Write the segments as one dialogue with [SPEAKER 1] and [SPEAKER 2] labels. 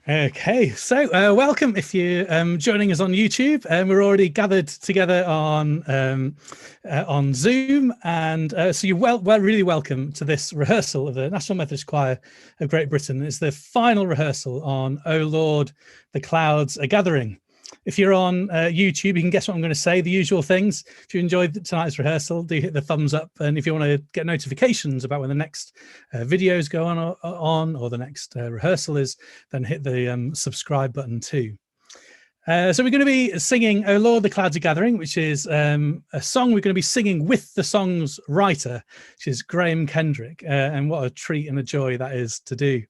[SPEAKER 1] Okay, so welcome if you're joining us on YouTube. We're already gathered together on Zoom, and so you're really welcome to this rehearsal of the National Methodist Choir of Great Britain. It's the final rehearsal on "O Lord, the Clouds Are Gathering." If you're on YouTube, you can guess what I'm going to say, the usual things. If you enjoyed tonight's rehearsal, do hit the thumbs up. And if you want to get notifications about when the next videos go on or the next rehearsal is, then hit the subscribe button too. So we're going to be singing "O Lord, the Clouds Are Gathering," which is a song we're going to be singing with the song's writer, which is Graham Kendrick. And what a treat and a joy that is to do.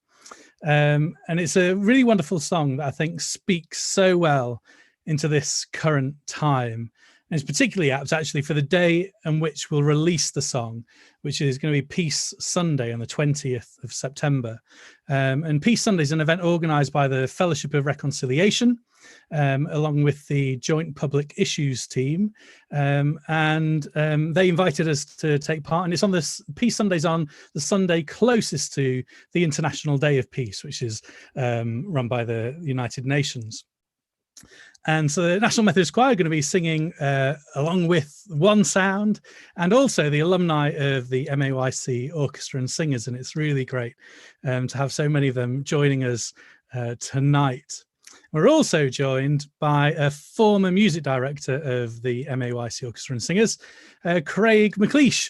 [SPEAKER 1] And it's a really wonderful song that I think speaks so well into this current time. And it's particularly apt actually for the day on which we'll release the song, which is going to be Peace Sunday on the 20th of September. And Peace Sunday is an event organised by the Fellowship of Reconciliation, along with the Joint Public Issues team. And they invited us to take part. And it's on this, Peace Sunday's on the Sunday closest to the International Day of Peace, which is run by the United Nations. And so the National Methodist Choir are going to be singing along with One Sound and also the alumni of the MAYC Orchestra and Singers. And it's really great to have so many of them joining us tonight. We're also joined by a former music director of the MAYC Orchestra and Singers, Craig McLeish,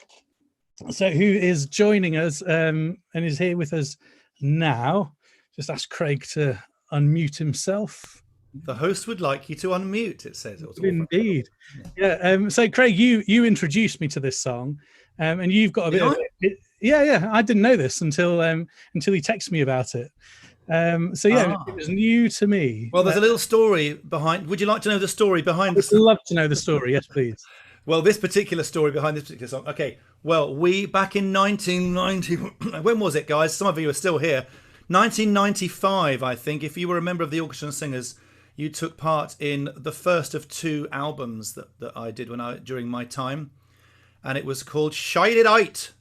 [SPEAKER 1] so who is joining us and is here with us now. Just ask Craig to unmute himself.
[SPEAKER 2] The host would like you to unmute, it says.
[SPEAKER 1] Indeed. Yeah. So Craig, you introduced me to this song, and you've got a bit of it. Yeah. I didn't know this until he texted me about it. So yeah, it was new to me.
[SPEAKER 2] Well, there's a little story behind. Would you like to know the story behind this?
[SPEAKER 1] I'd love to know the story. Yes, please.
[SPEAKER 2] Well, this particular story behind this particular song. Okay. Well, we back in 1990. When was it, guys? Some of you are still here. 1995, I think. If you were a member of the Orchestra and Singers, you took part in the first of two albums that I did during my time, and it was called "Shine It Out."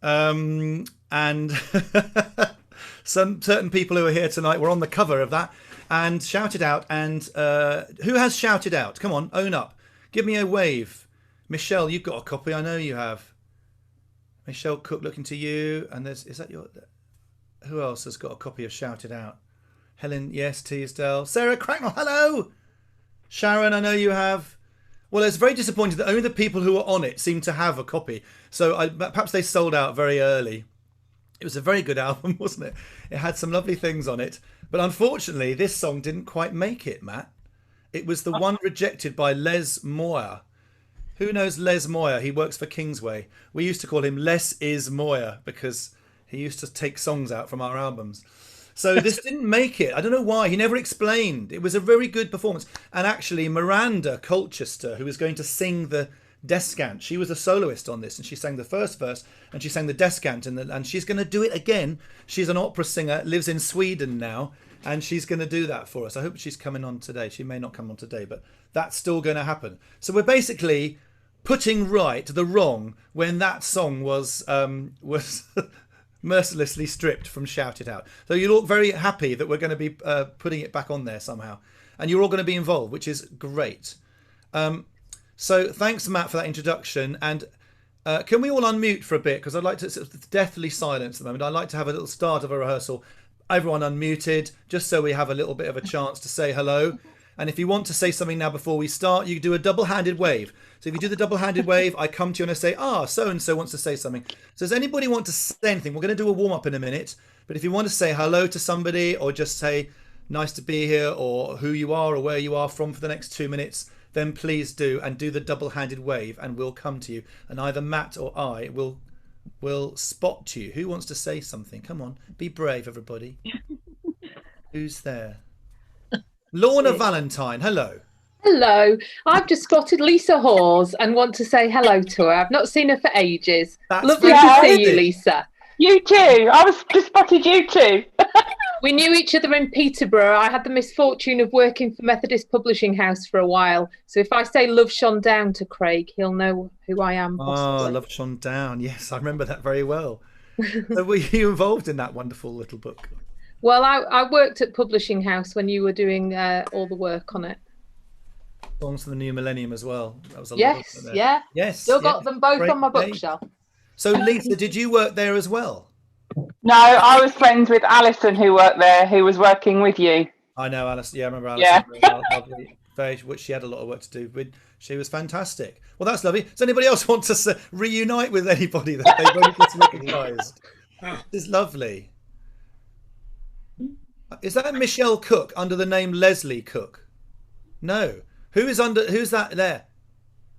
[SPEAKER 2] And some certain people who are here tonight were on the cover of that and shouted out. And who has shouted out? Come on, own up. Give me a wave. Michelle, you've got a copy. I know you have. Michelle Cook, looking to you. And who else has got a copy of Shout It Out? Helen, yes. Teasdale. Sarah Cracknell, hello. Sharon, I know you have. Well, it's very disappointing that only the people who are on it seem to have a copy. So perhaps they sold out very early. It was a very good album, wasn't it? It had some lovely things on it. But unfortunately, this song didn't quite make it, Matt. It was the one rejected by Les Moyer. Who knows Les Moyer? He works for Kingsway. We used to call him Les Is Moyer because he used to take songs out from our albums. So this didn't make it. I don't know why. He never explained. It was a very good performance. And actually, Miranda Colchester, who was going to sing the descant, she was a soloist on this, and she sang the first verse, and she sang the descant, and she's going to do it again. She's an opera singer, lives in Sweden now, and she's going to do that for us. I hope she's coming on today. She may not come on today, but that's still going to happen. So we're basically putting right the wrong when that song was mercilessly stripped from Shout It Out. So you're all very happy that we're going to be putting it back on there somehow. And you're all going to be involved, which is great. So thanks, Matt, for that introduction. And can we all unmute for a bit? Because I'd like to deathly silence at the moment. I'd like to have a little start of a rehearsal. Everyone unmuted, just so we have a little bit of a chance to say hello. And if you want to say something now before we start, you do a double-handed wave. So if you do the double-handed wave, I come to you and I say, so-and-so wants to say something. So does anybody want to say anything? We're going to do a warm-up in a minute. But if you want to say hello to somebody or just say nice to be here or who you are or where you are from for the next 2 minutes, then please do, and do the double-handed wave and we'll come to you. And either Matt or I will spot you. Who wants to say something? Come on, be brave, everybody. Who's there? Lorna Valentine, hello.
[SPEAKER 3] Hello, I've just spotted Lisa Hawes and want to say hello to her. I've not seen her for ages.
[SPEAKER 2] That's
[SPEAKER 3] Lovely to see you, Lisa.
[SPEAKER 4] You too. I was just spotted you too.
[SPEAKER 3] We knew each other in Peterborough. I had the misfortune of working for Methodist Publishing House for a while. So if I say Love Shone Down to Craig, he'll know who I am. Possibly.
[SPEAKER 2] Oh, Love Shone Down. Yes, I remember that very well. So were you involved in that wonderful little book?
[SPEAKER 3] Well, I worked at Publishing House when you were doing all the work on it.
[SPEAKER 2] Songs for the New Millennium as well. That was a lot
[SPEAKER 3] Yes,
[SPEAKER 2] of there.
[SPEAKER 3] yeah.
[SPEAKER 2] Yes.
[SPEAKER 3] Still got them both
[SPEAKER 2] Great
[SPEAKER 3] on my
[SPEAKER 2] day.
[SPEAKER 3] bookshelf.
[SPEAKER 2] So, Lisa, did you work there as well?
[SPEAKER 4] No, I was friends with Alison, who worked there, who was working with you.
[SPEAKER 2] I know Alice. Yeah, I remember Alison.
[SPEAKER 4] Yeah.
[SPEAKER 2] Lovely. Which she had a lot of work to do with. She was fantastic. Well, that's lovely. Does anybody else want to reunite with anybody that they've only just recognised? This is lovely. Is that Michelle Cook under the name Leslie Cook? No. Who's that there?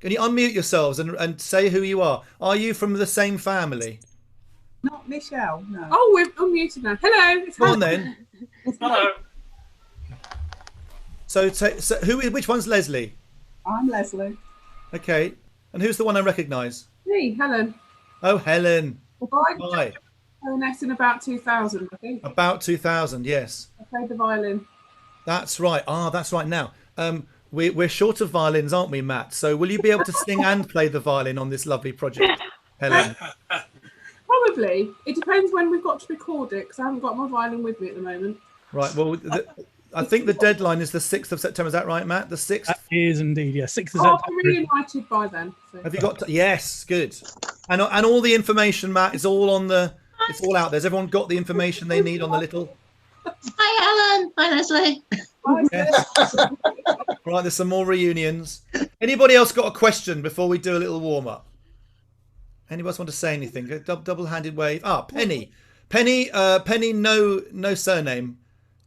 [SPEAKER 2] Can you unmute yourselves and say who you are? Are you from the same family?
[SPEAKER 5] Not Michelle, no.
[SPEAKER 6] Oh, we're unmuted now. Hello. It's
[SPEAKER 2] Come on then.
[SPEAKER 6] Hello.
[SPEAKER 2] So which one's Leslie?
[SPEAKER 5] I'm Leslie.
[SPEAKER 2] Okay. And who's the one I recognise?
[SPEAKER 6] Me, Helen.
[SPEAKER 2] Oh, Helen.
[SPEAKER 6] I
[SPEAKER 2] Hi.
[SPEAKER 6] clarinet in about 2000, I think.
[SPEAKER 2] About 2000, yes.
[SPEAKER 6] I played the violin.
[SPEAKER 2] That's right. That's right. Now, we're short of violins, aren't we, Matt? So will you be able to sing and play the violin on this lovely project, Helen?
[SPEAKER 6] Probably. It depends when we've got to record it, because I haven't got my violin with me at the moment.
[SPEAKER 2] Right. Well, I think the deadline is the 6th of September. Is that right, Matt? The 6th?
[SPEAKER 1] That is indeed, yeah. 6th of
[SPEAKER 6] I'll
[SPEAKER 1] September.
[SPEAKER 6] be reunited by then. So.
[SPEAKER 2] Have you got? Yes, good. And all the information, Matt, is all on the. It's all out there. Has everyone got the information they need on the little?
[SPEAKER 7] Hi, Helen. Hi, Leslie.
[SPEAKER 2] Yes. Right. There's some more reunions. Anybody else got a question before we do a little warm up? Anybody else want to say anything? A double-handed wave. Penny. Penny. No surname.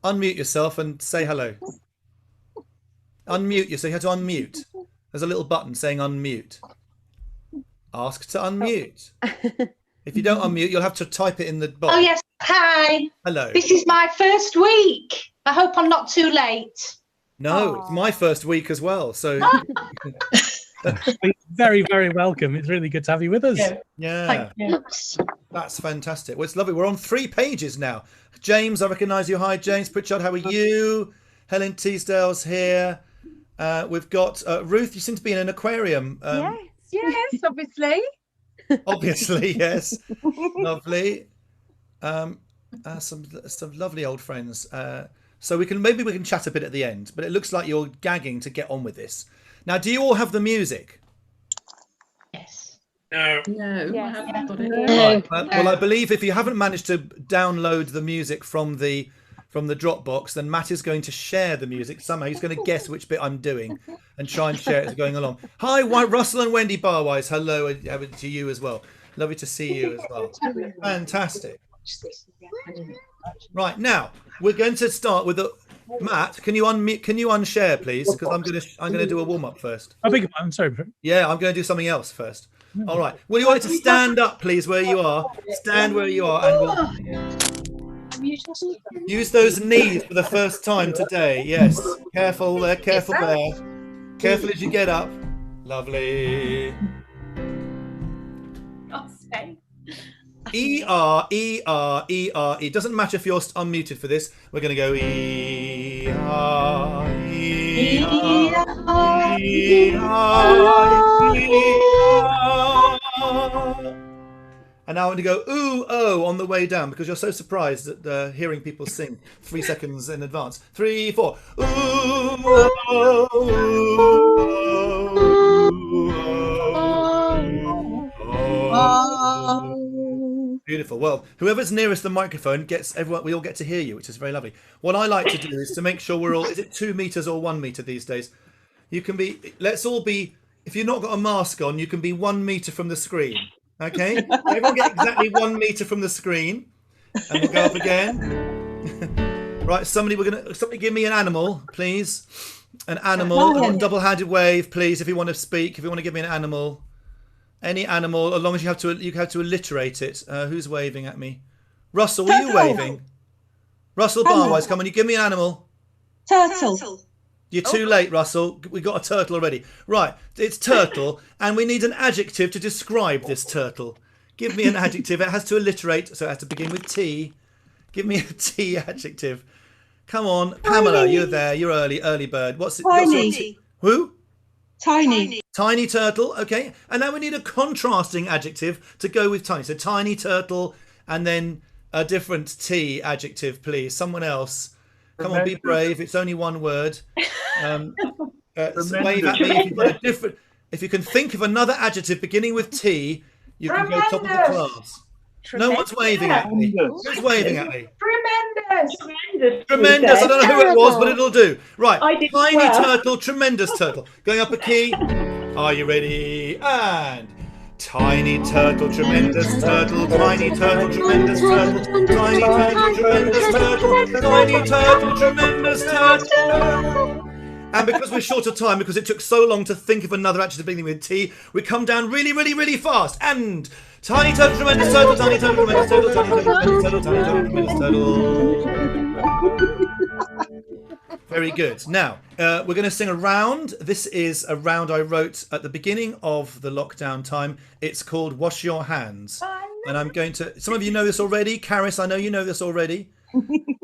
[SPEAKER 2] Unmute yourself and say hello. Unmute yourself. You have to unmute. There's a little button saying unmute. Ask to unmute. If you don't unmute, you'll have to type it in the box.
[SPEAKER 7] Oh, yes. Hi.
[SPEAKER 2] Hello.
[SPEAKER 7] This is my first week. I hope I'm not too late.
[SPEAKER 2] No, it's my first week as well. So
[SPEAKER 1] Very, very welcome. It's really good to have you with us.
[SPEAKER 2] yeah,
[SPEAKER 7] Thanks.
[SPEAKER 2] that's fantastic. Well, it's lovely. We're on 3 pages now. James, I recognise you. Hi, James Pritchard. How are you? Helen Teasdale's here. We've got Ruth. You seem to be in an aquarium.
[SPEAKER 5] Yes, obviously.
[SPEAKER 2] Obviously, yes. Lovely. Some lovely old friends. So maybe we can chat a bit at the end. But it looks like you're gagging to get on with this. Now, do you all have the music?
[SPEAKER 7] Yes.
[SPEAKER 6] No.
[SPEAKER 5] Yes.
[SPEAKER 6] I haven't got it.
[SPEAKER 2] Right. Well, I believe if you haven't managed to download the music from the Dropbox, then Matt is going to share the music somehow. He's going to guess which bit I'm doing and try and share it as going along. Hi, Russell and Wendy Barwise. Hello to you as well. Lovely to see you as well. Fantastic. Right, now we're going to start with Matt. Can you unmute? Can you unshare, please? Because I'm gonna do a warm up first.
[SPEAKER 1] I beg your pardon. I'm sorry.
[SPEAKER 2] Yeah, I'm going to do something else first. All right. Will you want to stand up, please, where you are? Stand where you are, and we'll use those knees for the first time today. Yes. Careful there. Careful there. Careful as you get up. Lovely. E-R, E-R, E-R, E. Doesn't matter if you're unmuted for this. We're going to go E-R, E-R, E-R, E-R. And now I'm going to go ooh, oh on the way down because you're so surprised at hearing people sing 3 seconds in advance. 3, 4. Ooh, oh, oh. Beautiful. Well, whoever's nearest the microphone gets everyone. We all get to hear you, which is very lovely. What I like to do is to make sure we're all. Is it 2 meters or 1 meter these days? You can be. Let's all be. If you've not got a mask on, you can be 1 meter from the screen. Okay. Everyone get exactly 1 meter from the screen, and we'll go up again. Right. Somebody give me an animal, please. An animal. A double-handed wave, please. If you want to speak, if you want to give me an animal. Any animal, as long as you have to alliterate it. Who's waving at me? Russell, were you waving? Russell Barwise, come on, you give me an animal.
[SPEAKER 7] Turtle.
[SPEAKER 2] You're too late, Russell. We got a turtle already. Right, it's turtle, and we need an adjective to describe this turtle. Give me an adjective. It has to alliterate, so it has to begin with T. Give me a T adjective. Come on, Pamela, you're there. You're early bird. What's it?
[SPEAKER 7] Tiny.
[SPEAKER 2] Who?
[SPEAKER 7] Tiny.
[SPEAKER 2] Tiny turtle, okay. And now we need a contrasting adjective to go with tiny. So tiny turtle, and then a different T adjective, please. Someone else. Come on, be brave. It's only one word. Wave at me if you've got a different. If you can think of another adjective beginning with T, you can go top of the class. No one's waving at me. Who's waving at me? Tremendous. I don't know who it was, but it'll do. Right. Tiny turtle, tremendous turtle. Going up a key. Are you ready? And tiny turtle, tremendous turtle, tiny turtle, tremendous turtle, tiny turtle, tremendous turtle, tiny turtle, tremendous turtle. And because we're short of time, because it took so long to think of another adjective beginning with T, we come down really, really, really fast. And tiny turtle, tremendous turtle, tiny turtle, tremendous turtle, tiny turtle, tremendous turtle, tiny turtle, tremendous turtle. Very good. Now, we're going to sing a round. This is a round I wrote at the beginning of the lockdown time. It's called Wash Your Hands. And I'm going to... Some of you know this already. Caris, I know you know this already.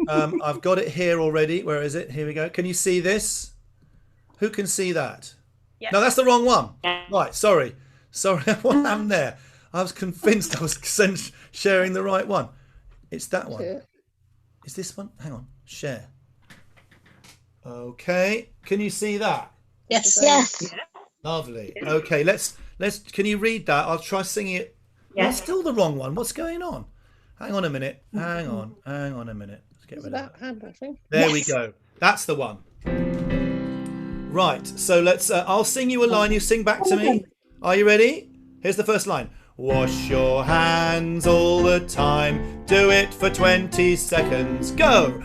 [SPEAKER 2] I've got it here already. Where is it? Here we go. Can you see this? Who can see that? Yes. No, that's the wrong one. Right, sorry. What happened there? I was convinced I was sharing the right one. It's that one. Is this one? Hang on. Share. Okay. Can you see that?
[SPEAKER 7] Yes. Yes.
[SPEAKER 2] Lovely. Okay, let's can you read that? I'll try singing it. Yes. That's still the wrong one. What's going on? Hang on a minute. Hang on a minute. Let's get rid of that. There we go. That's the one. Right, so let's I'll sing you a line, you sing back to me. Are you ready? Here's the first line. Wash your hands all the time. Do it for 20 seconds. Go.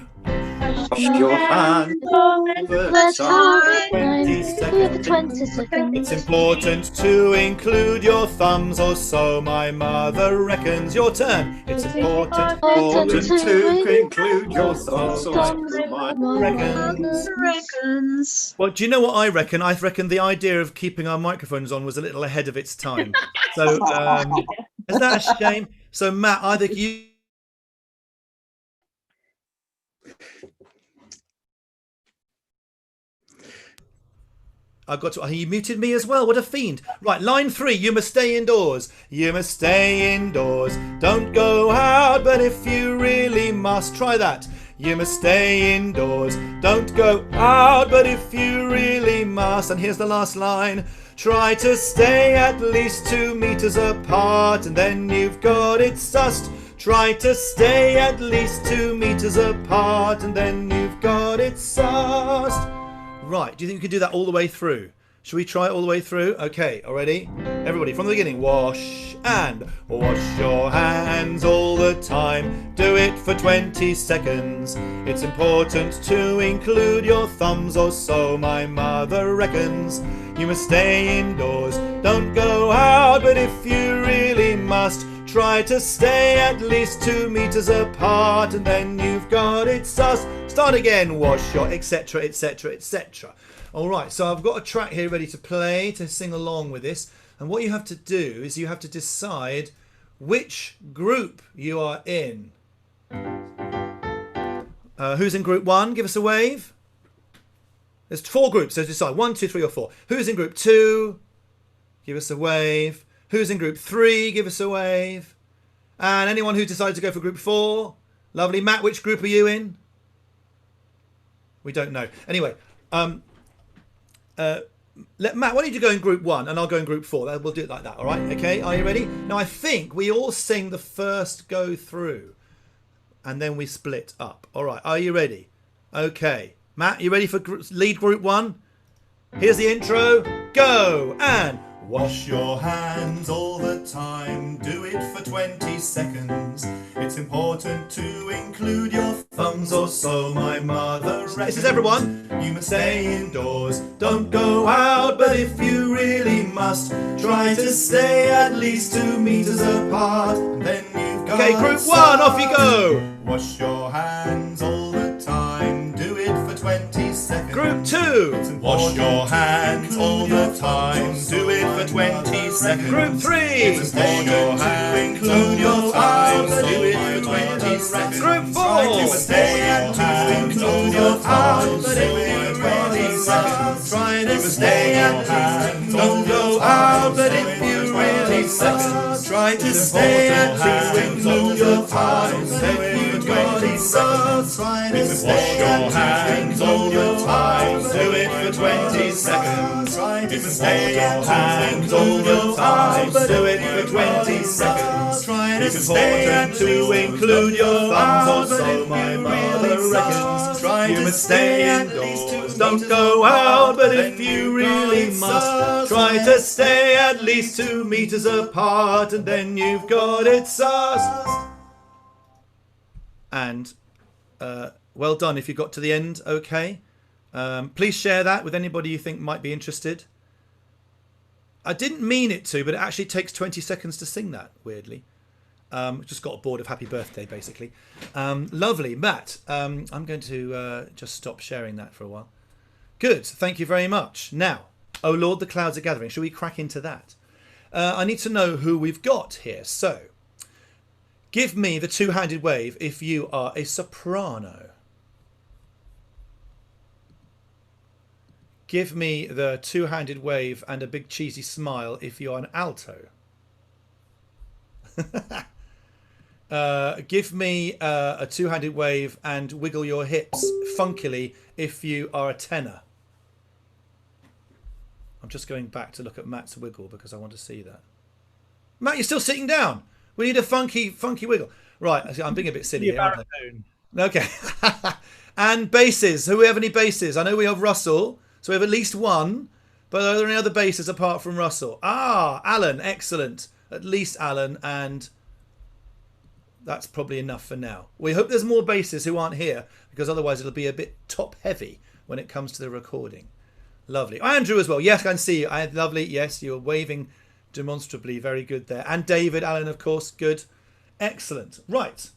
[SPEAKER 8] Wash your hands all the time. Do it for 20 seconds.
[SPEAKER 2] It's important to include your thumbs, or so my mother reckons. Your turn. It's important
[SPEAKER 8] to include your thumbs, or so my mother reckons.
[SPEAKER 2] Well, do you know what I reckon? I reckon the idea of keeping our microphones on was a little ahead of its time. So, is that a shame? So, Matt, I think you... I've got to... He muted me as well. What a fiend. Right, line 3. You must stay indoors. You must stay indoors. Don't go out, but if you really must, try that. You must stay indoors. Don't go out, but if you really must. And here's the last line. Try to stay at least 2 meters apart, and then you've got it sussed. Try to stay at least 2 meters apart, and then you've got it sussed. Right, do you think you can do that all the way through? Should we try it all the way through? Okay, already? Everybody, from the beginning. Wash your hands all the time. Do it for 20 seconds. It's important to include your thumbs, or so my mother reckons. You must stay indoors. Don't go out, but if you really must, try to stay at least 2 meters apart, and then you've got it sus. Start again. Wash your, etc, etc, etc. All right, so I've got a track here ready to play, to sing along with this. And what you have to do is you have to decide which group you are in. Who's in group 1? Give us a wave. There's 4 groups, so decide 1, 2, 3 or 4. Who's in group 2? Give us a wave. Who's in group 3? Give us a wave. And anyone who decided to go for group 4? Lovely. Matt, which group are you in? We don't know. Anyway, Matt, why don't you go in group 1 and I'll go in group 4. We'll do it like that, all right? Okay, are you ready? Now, I think we all sing the first go through and then we split up. All right, are you ready? Okay. Matt, you ready for lead group 1? Here's the intro. Go! And... Wash your hands all the time, do it for 20 seconds. It's important to include your thumbs, or so my mother reckons. This is everyone. You must stay indoors, don't go out, but if you really must, try to stay at least 2 meters apart, and then you've got... Okay, group 1, off you go! Wash your hands all the time, do it for 20 seconds. Group 2, wash your hands all the time, do it for 20 seconds. Group 3, wash your hands, include your thumbs, do it for 20 seconds. Group 4, stay at 2, include your thumbs, do it for 20 seconds. Try to stay at 2, don't go out, but if you really must, try to stay at 2, include your thumbs. your hands all the time. Do it for 20 seconds. You can hold your hands all the time. Do it for 20 seconds. It's important to include your thumbs, or so my mother reckons. You must stay indoors, don't go out, but if you really must, try to stay at least 2 meters apart, and then you've got it sussed. And well done if you got to the end okay. Please share that with anybody you think might be interested. I didn't mean it to, but it actually takes 20 seconds to sing that, weirdly. Just got bored of happy birthday, basically. Lovely. Matt, I'm going to just stop sharing that for a while. Good. Thank you very much. Now, oh Lord, the clouds are gathering. Shall we crack into that? I need to know who we've got here. So, give me the two-handed wave if you are a soprano. Give me the two-handed wave and a big cheesy smile if you're an alto. Give me a two-handed wave and wiggle your hips funkily if you are a tenor. I'm just going back to look at Matt's wiggle because I want to see that. Matt, you're still sitting down. We need a funky wiggle. Right, I'm being a bit silly here, aren't I? Okay. And basses. Who have any basses? I know we have Russell, so we have at least one. But are there any other basses apart from Russell? Ah, Alan, excellent. At least Alan, and that's probably enough for now. We hope there's more basses who aren't here, because otherwise it'll be a bit top heavy when it comes to the recording. Lovely. Andrew as well. Yes, I can see you. Lovely. Yes, you're waving demonstrably. Very good there. And David, Alan, of course. Good. Excellent. Right.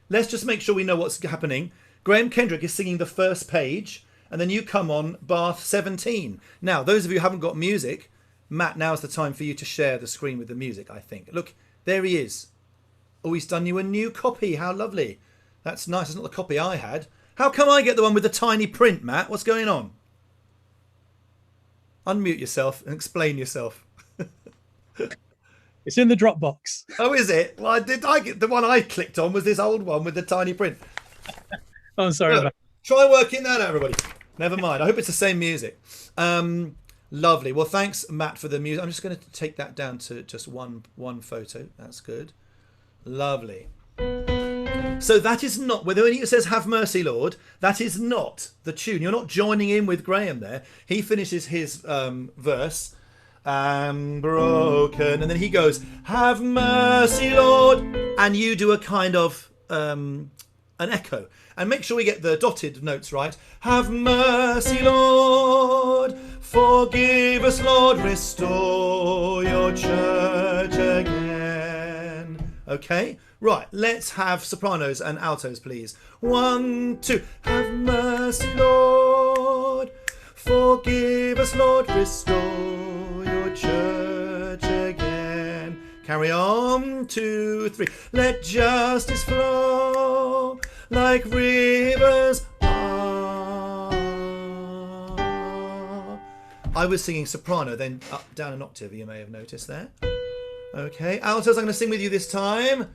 [SPEAKER 2] Let's just make sure we know what's happening. Graham Kendrick is singing the first page, and then you come on Bath 17. Now, those of you who haven't got music, Matt, now's the time for you to share the screen with the music, I think. Look, there he is. Oh, he's done you a new copy. How lovely. That's nice. It's not the copy I had. How come I get the one with the tiny print, Matt? What's going on? Unmute yourself and explain yourself.
[SPEAKER 1] It's in the Dropbox.
[SPEAKER 2] Oh, is it? Well, I get the one I clicked on was this old one with the tiny print.
[SPEAKER 1] Oh, I'm sorry.
[SPEAKER 2] Look, try working that out, everybody. Never mind. I hope it's the same music. Lovely. Well, thanks, Matt, for the music. I'm just going to take that down to just one photo. That's good. Lovely. So that is not, when it says "Have mercy, Lord," that is not the tune. You're not joining in with Graham there. He finishes his verse, "I'm broken," and then he goes, "Have mercy, Lord," and you do a kind of an echo. And make sure we get the dotted notes right. "Have mercy, Lord, forgive us, Lord, restore your church again." Okay, right, let's have sopranos and altos, please. 1, 2. "Have mercy, Lord, forgive us, Lord, restore your church again." Carry on. 2, 3. "Let justice flow like rivers." I was singing soprano, then up, down an octave, you may have noticed there. Okay, altos, I'm going to sing with you this time.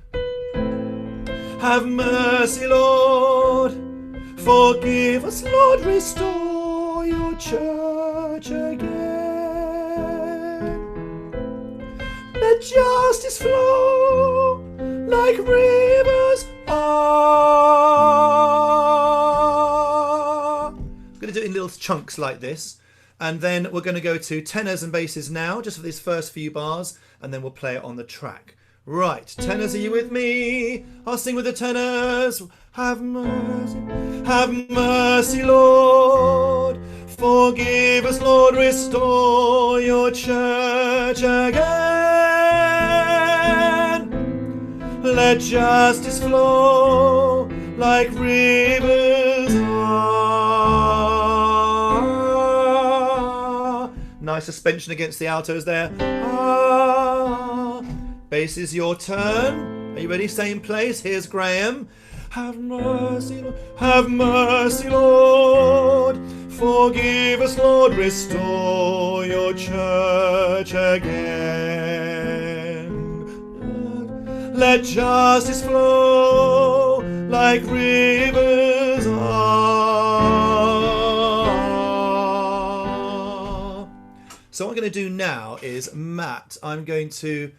[SPEAKER 2] "Have mercy, Lord, forgive us, Lord, restore your church again. Let justice flow like rivers." I'm going to do it in little chunks like this. And then we're going to go to tenors and basses now, just for these first few bars, and then we'll play it on the track. Right, tenors, are you with me? I'll sing with the tenors. "Have mercy, Lord, forgive us, Lord, restore your church again. Let justice flow like rivers." Nice suspension against the altos there. Bass is your turn. Are you ready? Same place. Here's Graham. "Have mercy, Lord, have mercy, Lord, forgive us, Lord, restore your church again. Let justice flow like rivers." we're going to do now is, Matt, I'm going to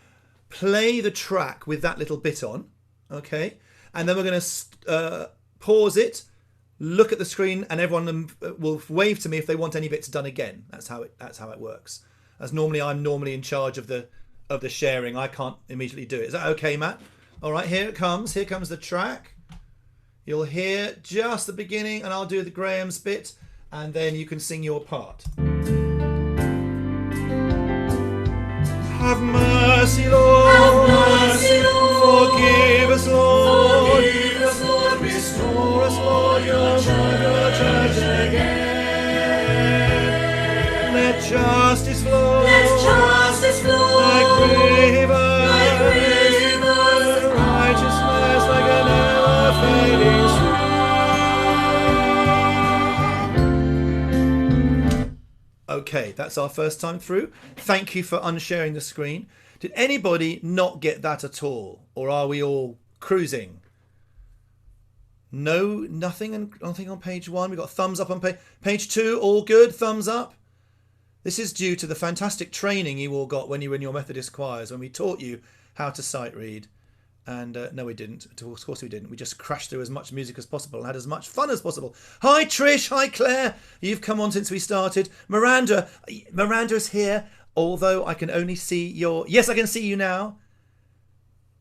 [SPEAKER 2] play the track with that little bit on, okay? And then we're going to pause it, look at the screen, and everyone will wave to me if they want any bits done again. That's how it works. As normally, I'm normally in charge of the sharing. I can't immediately do it. Is that okay, Matt? All right, here it comes. Here comes the track. You'll hear just the beginning, and I'll do the Graham's bit, and then you can sing your part. Have mercy, Lord. Have mercy, Lord. Forgive us, Lord. Forgive us, Lord. Restore us, Lord, your church again. Let justice flow. Let justice flow. Like rivers. Like rivers. Righteousness like an ever-fading stream. Okay, that's our first time through. Thank you for unsharing the screen. Did anybody not get that at all? Or are we all cruising? No, nothing on page 1. We got thumbs up on page 2. All good, thumbs up. This is due to the fantastic training you all got when you were in your Methodist choirs, when we taught you how to sight read. And no, we didn't. Of course we didn't. We just crashed through as much music as possible and had as much fun as possible. Hi, Trish. Hi, Claire. You've come on since we started. Miranda's here, although I can only see your... Yes, I can see you now.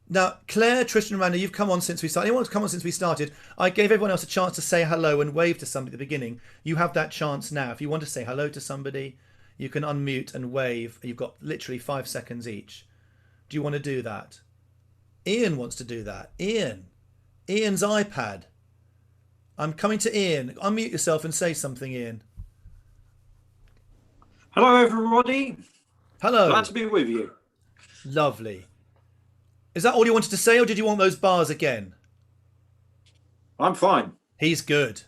[SPEAKER 2] Now, Claire, Trish and Miranda, you've come on since we started. Anyone who's come on since we started, I gave everyone else a chance to say hello and wave to somebody at the beginning. You have that chance now. If you want to say hello to somebody, you can unmute and wave. You've got literally 5 seconds each. Do you want to do that? Ian wants to do that. Ian's iPad. I'm coming to Ian. Unmute yourself and say something, Ian.
[SPEAKER 9] Hello, everybody.
[SPEAKER 2] Hello.
[SPEAKER 9] Glad to be with you.
[SPEAKER 2] Lovely. Is that all you wanted to say, or did you want those bars again?
[SPEAKER 9] I'm fine.
[SPEAKER 2] He's good.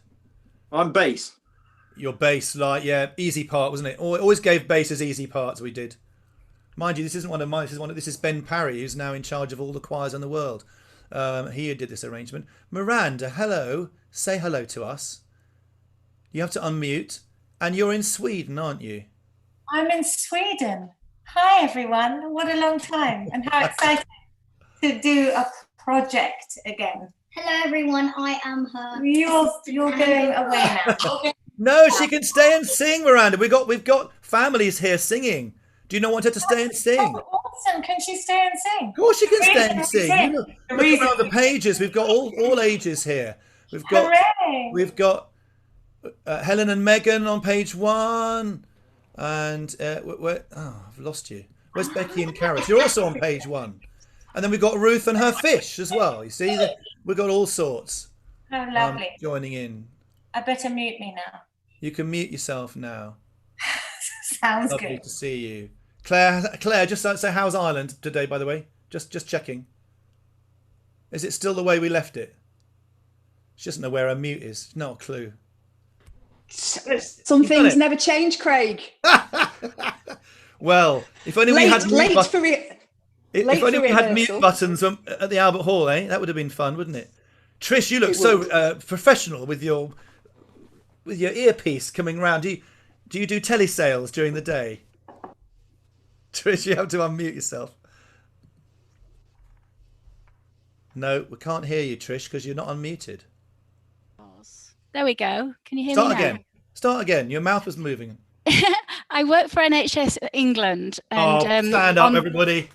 [SPEAKER 9] I'm bass.
[SPEAKER 2] Your bass, like, yeah, easy part, wasn't it? Always gave bass as easy parts, we did. Mind you, this isn't one of mine. This is Ben Parry, who's now in charge of all the choirs in the world. He did this arrangement. Miranda, hello. Say hello to us. You have to unmute. And you're in Sweden, aren't you?
[SPEAKER 10] I'm in Sweden. Hi, everyone. What a long time. And how exciting to do a project again.
[SPEAKER 8] Hello, everyone. I am her.
[SPEAKER 10] You're going away now.
[SPEAKER 2] No, she can stay and sing, Miranda. We've got families here singing. Do you not want her to stay and sing?
[SPEAKER 10] Oh, awesome. Can she stay and sing?
[SPEAKER 2] Of course she can stay and sing. Look around the pages. We've got all ages here. We've got Helen and Megan on page 1. And I've lost you. Where's Becky and Karis? You're also on page 1. And then we've got Ruth and her fish as well. You see, we've got all sorts.
[SPEAKER 10] Oh, lovely.
[SPEAKER 2] Joining in.
[SPEAKER 10] I better mute me now.
[SPEAKER 2] You can mute yourself now.
[SPEAKER 10] Sounds
[SPEAKER 2] Lovely
[SPEAKER 10] good.
[SPEAKER 2] to see you. Claire, just say how's Ireland today, by the way? Just checking. Is it still the way we left it? She doesn't know where her mute is. Not a clue.
[SPEAKER 5] Some things never change, Craig.
[SPEAKER 2] Well, if only we had mute
[SPEAKER 5] rehearsal.
[SPEAKER 2] buttons at the Albert Hall, eh? That would have been fun, wouldn't it? Trish, you look so professional with your earpiece coming round. Do you do telesales during the day? Trish, you have to unmute yourself. No, we can't hear you, Trish, because you're not unmuted.
[SPEAKER 11] There we go. Can you hear me now?
[SPEAKER 2] Start again. Your mouth was moving.
[SPEAKER 11] I work for NHS England. And,
[SPEAKER 2] stand up, everybody.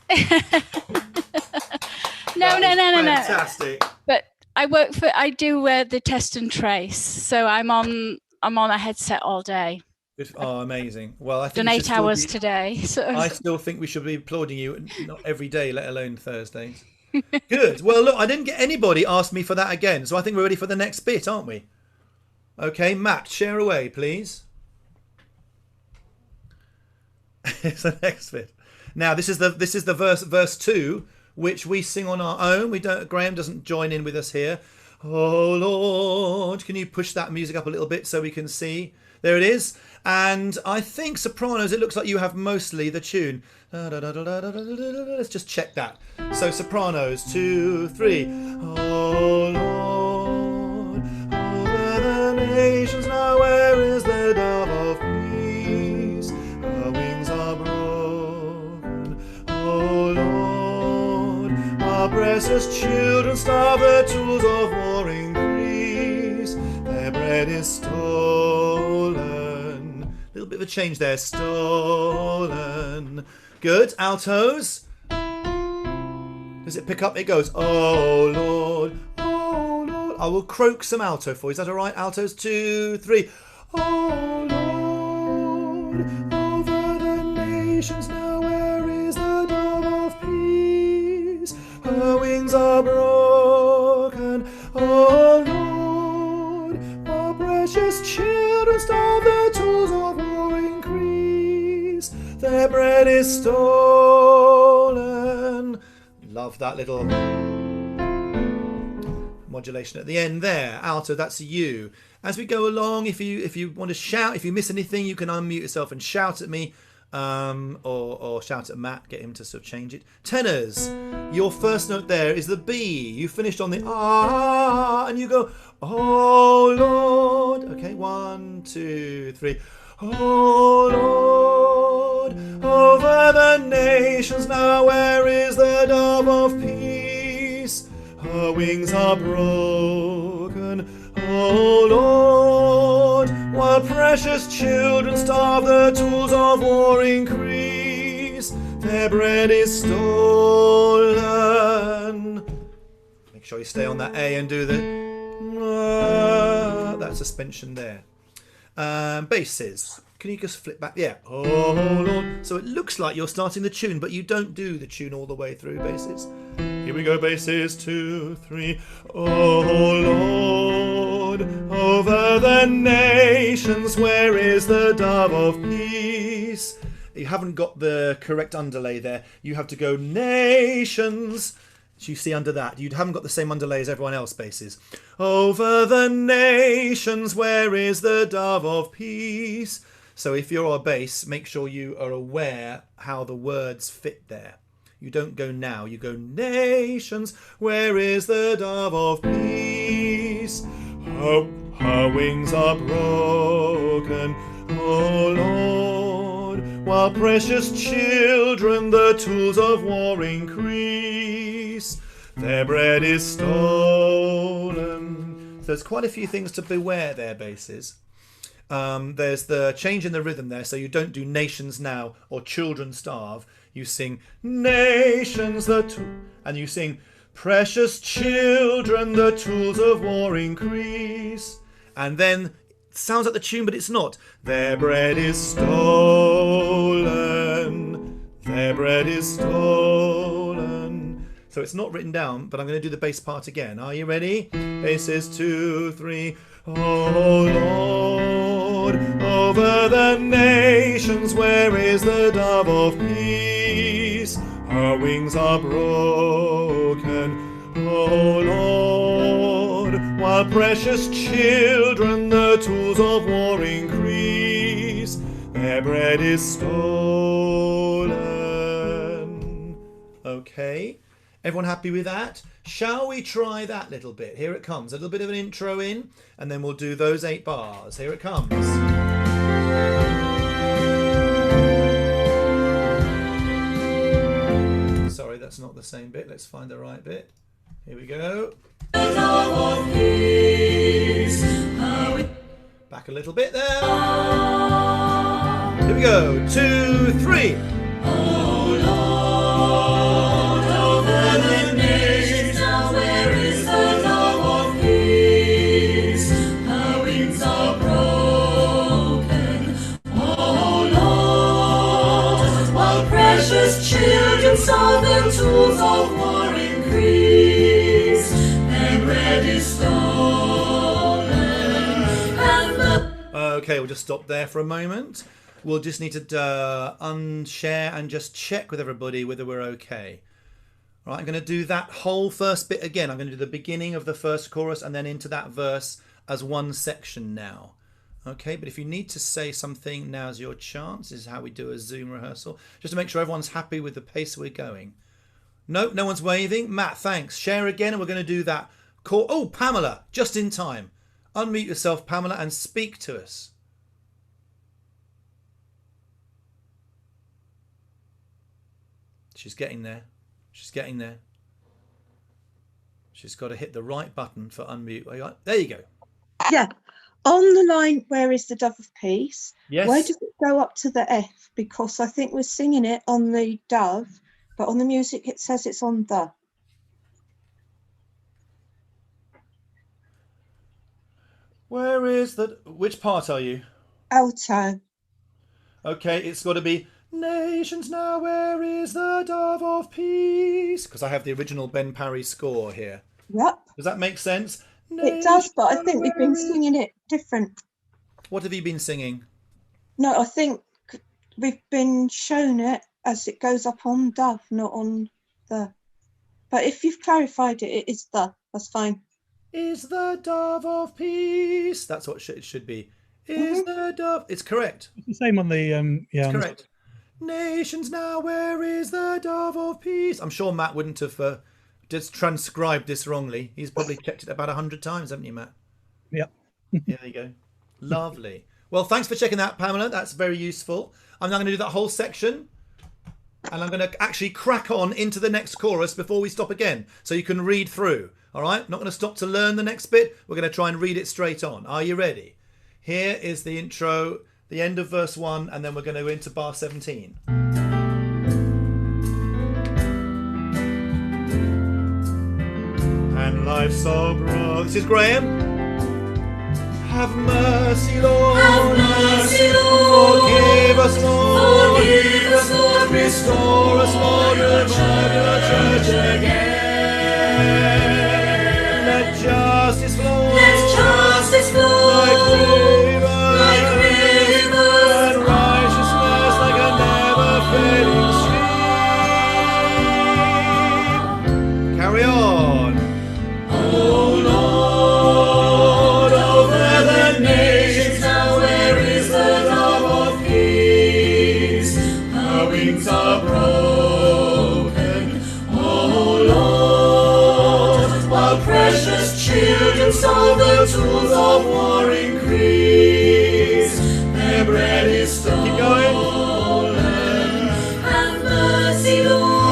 [SPEAKER 11] No.
[SPEAKER 2] Fantastic.
[SPEAKER 11] But I do the test and trace. So I'm on a headset all day.
[SPEAKER 2] Oh, amazing. Well, I think
[SPEAKER 11] done 8 hours today. So
[SPEAKER 2] I still think we should be applauding you, not every day, let alone Thursdays. Good. Well, look, I didn't get anybody ask me for that again, so I think we're ready for the next bit, aren't we? Okay, Matt, share away, please. It's the next bit. Now, this is the verse 2, which we sing on our own. Graham doesn't join in with us here. Oh Lord, can you push that music up a little bit so we can see? There it is. And I think sopranos, it looks like you have mostly the tune. Let's just check that. So sopranos, 2, 3. Oh Lord, over the nations now, where is the dove of peace? Her wings are bright. the tools of war increase. Their bread is stolen. A little bit of a change there. Stolen. Good. Altos. Does it pick up? It goes, oh Lord, oh Lord. I will croak some alto for you. Is that all right? Altos, 2, 3. Oh Lord, over the nations now, where is the dove of peace? Her wings are broken. Oh Lord, our precious children starve, the tools of war increase. Their bread is stolen. Love that little modulation at the end there. Alto, that's you. As we go along, if you want to shout, if you miss anything, you can unmute yourself and shout at me, or shout at Matt, get him to sort of change it. Tenors, your first note there is the B. You finished on the ah, and you go, oh Lord. Okay, 1, 2, 3. Oh Lord, over the nations now, where is the dove of peace? Her wings are broken. Oh Lord, while precious children starve, the tools of war increase. Their bread is stolen. Make sure you stay on that A and do the that suspension there. Basses. Can you just flip back? Yeah. Oh Lord. So it looks like you're starting the tune, but you don't do the tune all the way through, basses. Here we go, basses, 2, 3. Oh Lord, over the nations, where is the dove of peace? You haven't got the correct underlay there. You have to go nations. You see under that, you haven't got the same underlay as everyone else, basses. Over the nations, where is the dove of peace? So if you're a bass, make sure you are aware how the words fit there. You don't go now, you go nations, where is the dove of peace? Her wings are broken, oh Lord, while precious children the tools of war increase. Their bread is stolen. So there's quite a few things to beware there, basses. There's the change in the rhythm there, so you don't do nations now or children starve. You sing nations and you sing precious children, the tools of war increase. And then it sounds like the tune, but it's not. Their bread is stolen. Their bread is stolen. So it's not written down, but I'm going to do the bass part again. Are you ready? Basses, 2, 3. Oh Lord, over the nations, where is the dove of peace? Her wings are broken, oh Lord, while precious children the tools of war increase. Their bread is stolen. Okay. Everyone happy with that? Shall we try that little bit? Here it comes. A little bit of an intro in, and then we'll do those 8 bars. Here it comes. Sorry, that's not the same bit. Let's find the right bit. Here we go. Back a little bit there. Here we go. 2, 3. Oh Lord, over the nations now, where is the dove of peace? Her wings are broken. Oh Lord, while precious children saw the tools of war increase, their bread is stolen. Okay, we'll just stop there for a moment. We'll just need to unshare and just check with everybody whether we're okay. All right, I'm going to do that whole first bit again. I'm going to do the beginning of the first chorus and then into that verse as one section now. Okay, but if you need to say something, now's your chance. This is how we do a Zoom rehearsal. Just to make sure everyone's happy with the pace we're going. No, no one's waving. Matt, thanks. Share again and we're going to do that. Oh, Pamela, just in time. Unmute yourself, Pamela, and speak to us. She's getting there. She's getting there. She's got to hit the right button for unmute. There you go.
[SPEAKER 12] Yeah. On the line, where is the dove of peace?
[SPEAKER 2] Yes.
[SPEAKER 12] Where does it go up to the F? Because I think we're singing it on the dove, but on the music it says it's on the.
[SPEAKER 2] Where is the... Which part are you?
[SPEAKER 12] Alto.
[SPEAKER 2] Okay, it's got to be nations now, where is the dove of peace? Because I have the original Ben Parry score here.
[SPEAKER 12] Yep.
[SPEAKER 2] Does that make sense?
[SPEAKER 12] It does, but I think we've been singing it different.
[SPEAKER 2] What have you been singing?
[SPEAKER 12] No, I think we've been shown it as it goes up on dove, not on the. But if you've clarified it, it is the. That's fine.
[SPEAKER 2] Is the dove of peace? That's what it should be. Is the dove? It's correct.
[SPEAKER 1] It's the same on the yeah.
[SPEAKER 2] It's correct. Nations now, where is the dove of peace? I'm sure Matt wouldn't have just transcribed this wrongly. He's probably checked it about 100 times, haven't you, Matt?
[SPEAKER 1] Yep.
[SPEAKER 2] Yeah, there you go. Lovely. Well, thanks for checking that, Pamela. That's very useful. I'm now going to do that whole section. And I'm going to actually crack on into the next chorus before we stop again. So you can read through. All right? Not going to stop to learn the next bit. We're going to try and read it straight on. Are you ready? Here is the intro, the end of verse 1, and then we're going to go into bar 17. And life so broad. This is Graham. Have mercy, Lord. Have mercy, Lord. Forgive us, Lord. Forgive us, Lord. Restore us, Lord. Revive your church again. Let justice flow. Let justice flow. Like rivers. Like rivers. And righteousness like a never failing stream. Carry on. Oh Lord, over the nations now, where is the dove of peace? Her wings are broken. Oh Lord, while precious children solve the tools of war increase, their bread is stolen. Keep going. Have mercy, Lord.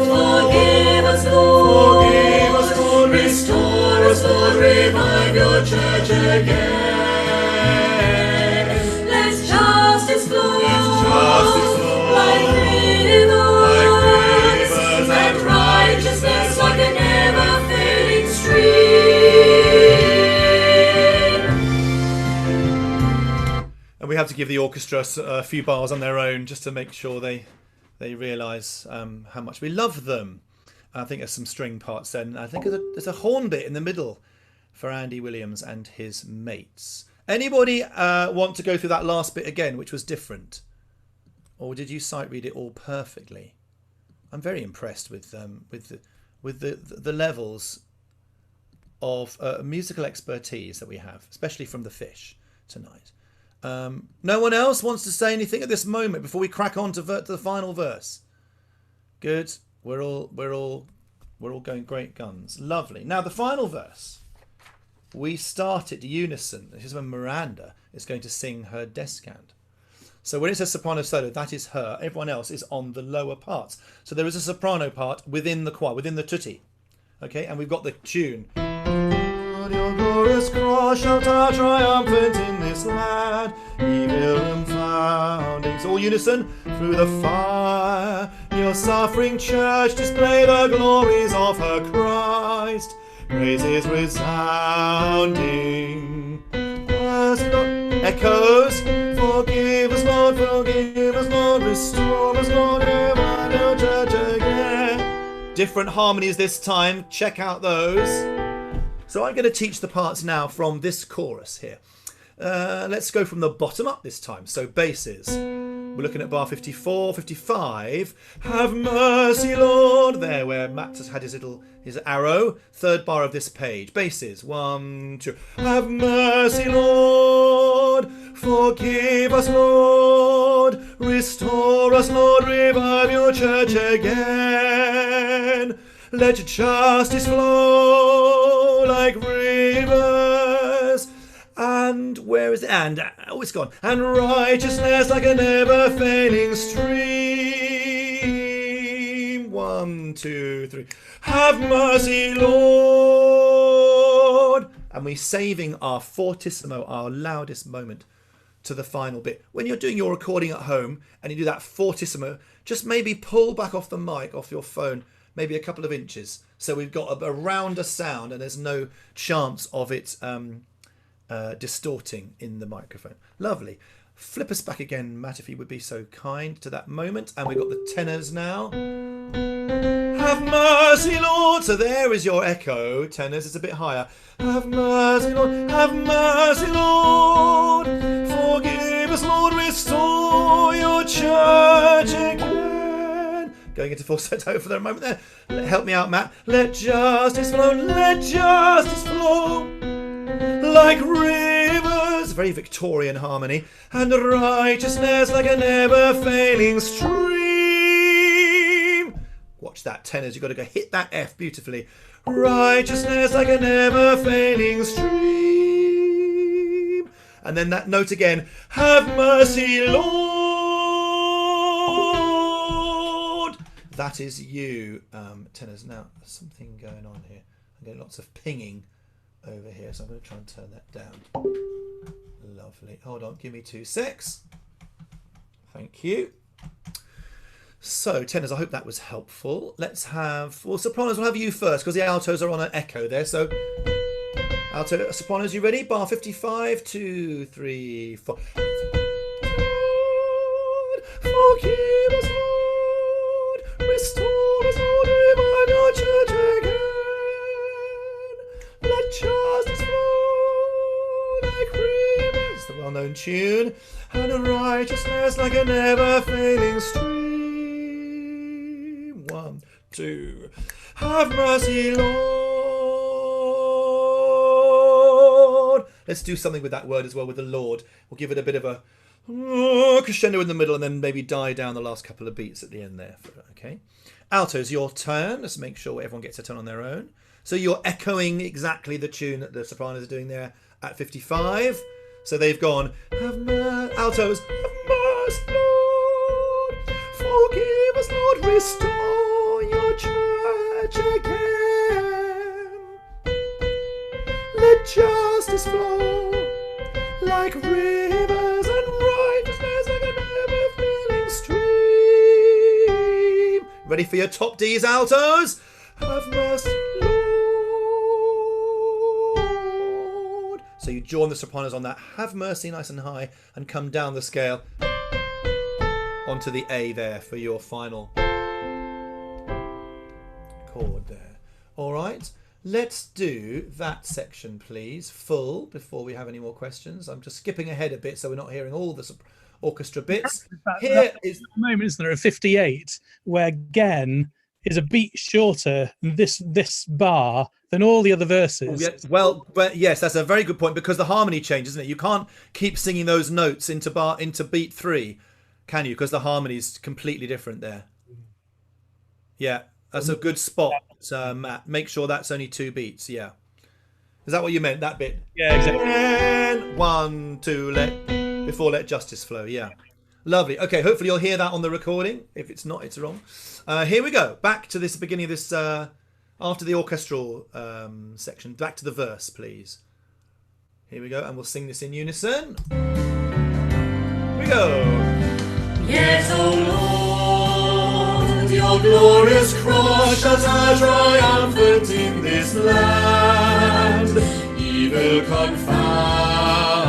[SPEAKER 2] Forgive us, Lord. Forgive us, Lord. Restore us, Lord. Revive your church again. Let justice flow. Let justice flow. Like rivers. And righteousness like a never failing stream. And we have to give the orchestra a few bars on their own just to make sure they realise how much we love them. I think there's some string parts then. I think there's a horn bit in the middle for Andy Williams and his mates. Anybody want to go through that last bit again, which was different? Or did you sight read it all perfectly? I'm very impressed with the levels of musical expertise that we have, especially from the Fish tonight. No one else wants to say anything at this moment before we crack on to the final verse. Good. We're all going great guns. Lovely. Now the final verse. We start it unison. This is when Miranda is going to sing her descant. So when it says soprano solo, that is her. Everyone else is on the lower parts. So there is a soprano part within the choir, within the tutti. Okay, and we've got the tune. Your glorious cross shall tower triumphant in this land, evil and founding. So all unison, through the fire, your suffering church display the glories of her Christ. Praises resounding. Echoes. Forgive us, Lord, restore us, Lord, revive your church again. Different harmonies this time. Check out those. So I'm going to teach the parts now from this chorus here. Let's go from the bottom up this time. So basses. We're looking at bar 54, 55. Have mercy, Lord. There, where Matt has had his arrow. Third bar of this page. Basses. 1, 2. Have mercy, Lord. Forgive us, Lord. Restore us, Lord. Revive your church again. Let justice flow like rivers. And where is it? And oh, it's gone. And righteousness like a never failing stream. 1, 1, 2, 3. Have mercy, Lord. And we're saving our fortissimo, our loudest moment, to the final bit. When you're doing your recording at home and you do that fortissimo, just maybe pull back off the mic, off your phone, maybe a couple of inches. So we've got a rounder sound and there's no chance of it distorting in the microphone. Lovely. Flip us back again, Matt, if you would be so kind, to that moment. And we've got the tenors now. Have mercy, Lord. So there is your echo. Tenors, it's a bit higher. Have mercy, Lord. Have mercy, Lord. Forgive us, Lord. Restore your church again. Going into falsetto for a moment there. Help me out, Matt. Let justice flow. Let justice flow. Like rivers, very Victorian harmony, and righteousness like a never-failing stream. Watch that, tenors, you've got to go hit that F beautifully. Righteousness like a never-failing stream. And then that note again, have mercy, Lord. That is you, tenors. Now, there's something going on here. I'm getting lots of pinging over here, so I'm going to try and turn that down. Lovely. Hold on, give me 2 secs. Thank you. So, tenors, I hope that was helpful. Let's have, well, sopranos, we'll have you first because the altos are on an echo there. So, alto, sopranos, you ready? Bar 55, 2, 3, 4. Forgive us, Lord. Restore us, Lord. Revive your church again. Let justice flow like rivers, the well-known tune, and righteousness like a never-failing stream. 1, 2. Have mercy, Lord. Let's do something with that word as well, with the Lord. We'll give it a bit of a crescendo in the middle and then maybe die down the last couple of beats at the end there. Okay. Altos, your turn. Let's make sure everyone gets a turn on their own. So you're echoing exactly the tune that the sopranos are doing there at 55. So they've gone, altos, have mercy, Lord. Forgive us, Lord. Restore your church again. Let justice flow like rivers and righteousness like a never-failing stream. Ready for your top D's, altos? Have mercy, Lord. So you join the sopranos on that. Have mercy nice and high and come down the scale onto the A there for your final chord there. All right, let's do that section, please, full before we have any more questions. I'm just skipping ahead a bit so we're not hearing all the orchestra bits. Here is
[SPEAKER 1] the moment, isn't there, at 58, where again is a beat shorter than this bar than all the other verses.
[SPEAKER 2] Well, yes, that's a very good point because the harmony changes, isn't it? You can't keep singing those notes into beat 3, can you? Because the harmony is completely different there. Yeah, that's a good spot, Matt. Make sure that's only 2 beats. Yeah, is that what you meant? That bit?
[SPEAKER 1] Yeah, exactly.
[SPEAKER 2] And 1, 2, let justice flow. Yeah. Lovely. Okay, hopefully you'll hear that on the recording. If it's not, it's wrong. Here we go. Back to this beginning of this, after the orchestral section. Back to the verse, please. Here we go, and we'll sing this in unison. Here we go.
[SPEAKER 13] Yes, O Lord, your glorious cross shall triumphant in this land, evil confounding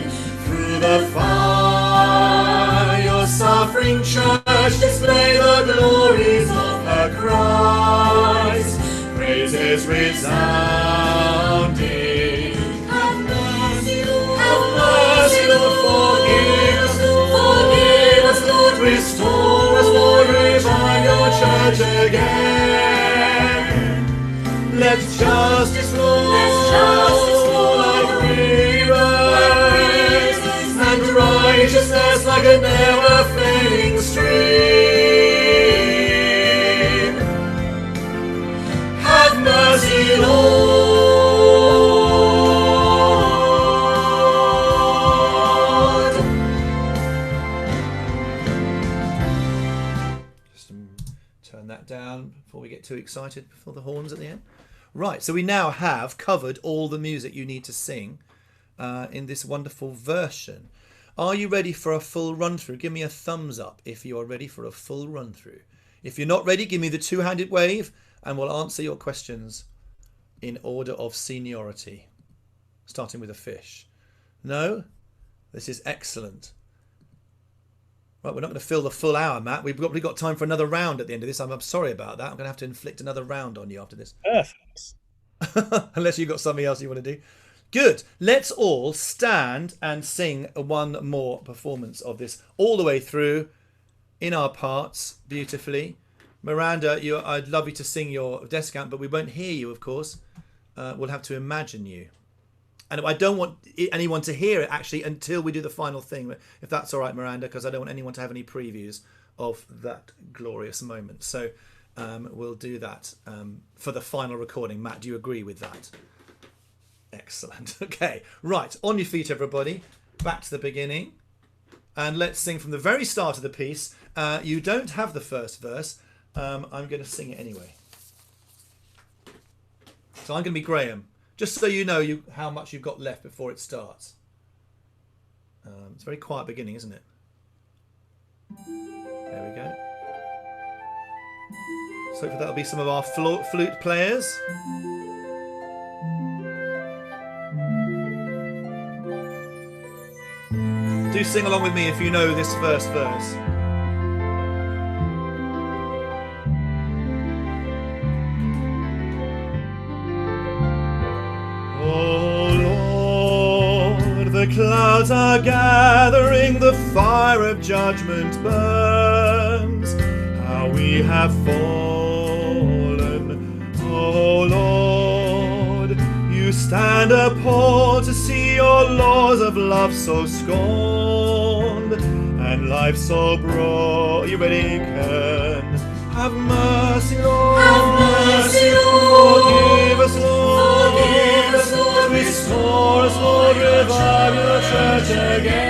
[SPEAKER 13] through the fire. Your suffering church display the glories of her Christ. Praises resounding. Have mercy, Lord. Have mercy, Lord. Forgive us, Lord. Restore us, Lord. Revive your church again. Let justice flow. Let justice flow like rivers, and righteousness like a never-failing stream. Have mercy, Lord.
[SPEAKER 2] Just turn that down. excited before the horns at the end? Right, so we now have covered all the music you need to sing in this wonderful version. Are you ready for a full run-through? Give me a thumbs up if you are ready for a full run-through. If you're not ready, give me the two-handed wave and we'll answer your questions in order of seniority. Starting with a fish. No? This is excellent. Right, we're not going to fill the full hour, Matt. We've probably got time for another round at the end of this. I'm sorry about that. I'm going to have to inflict another round on you after this.
[SPEAKER 1] Perfect.
[SPEAKER 2] Unless you've got something else you want to do. Good. Let's all stand and sing one more performance of this all the way through in our parts beautifully. Miranda, I'd love you to sing your descant, but we won't hear you, of course. We'll have to imagine you. And I don't want anyone to hear it, actually, until we do the final thing, if that's all right, Miranda, because I don't want anyone to have any previews of that glorious moment. So we'll do that for the final recording. Matt, do you agree with that? Excellent. Okay, right. On your feet, everybody. Back to the beginning. And let's sing from the very start of the piece. You don't have the first verse. I'm going to sing it anyway. So I'm going to be Graham. Just so you know how much you've got left before it starts. It's a very quiet beginning, isn't it? There we go. So hopefully that'll be some of our flute players. Do sing along with me if you know this first verse. The clouds are gathering, the fire of judgment burns. How we have fallen, oh Lord. You stand appalled to see your laws of love so scorned, and life so broad. You ready? Can have mercy, Lord. Have mercy, Lord. Forgive us, Lord. Forgive us, Lord. Restore us, Lord. Revive your church again.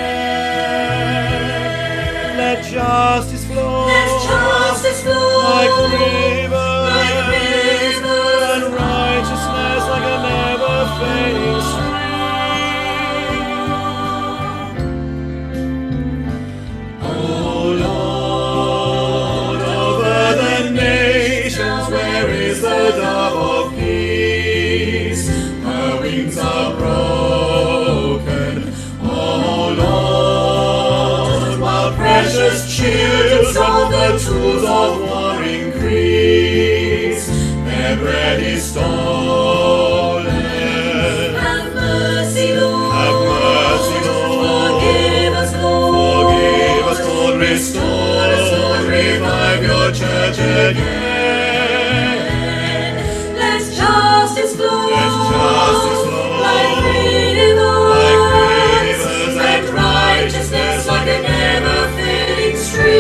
[SPEAKER 2] Let justice flow. Let justice flow. Like rivers. Like rivers. And righteousness like a never fading stream. Oh Lord, over the nations, where is the dove of peace? Her wings are broken. Oh Lord, while precious shields of the tools of war increase, their bread is stolen. Have mercy, Lord. Have mercy, Lord. Forgive us, Lord. Forgive us, Lord. Restore us, Lord. Revive your church again. Let justice flow. Let justice flow. Like rivers. And righteousness like a never fading stream.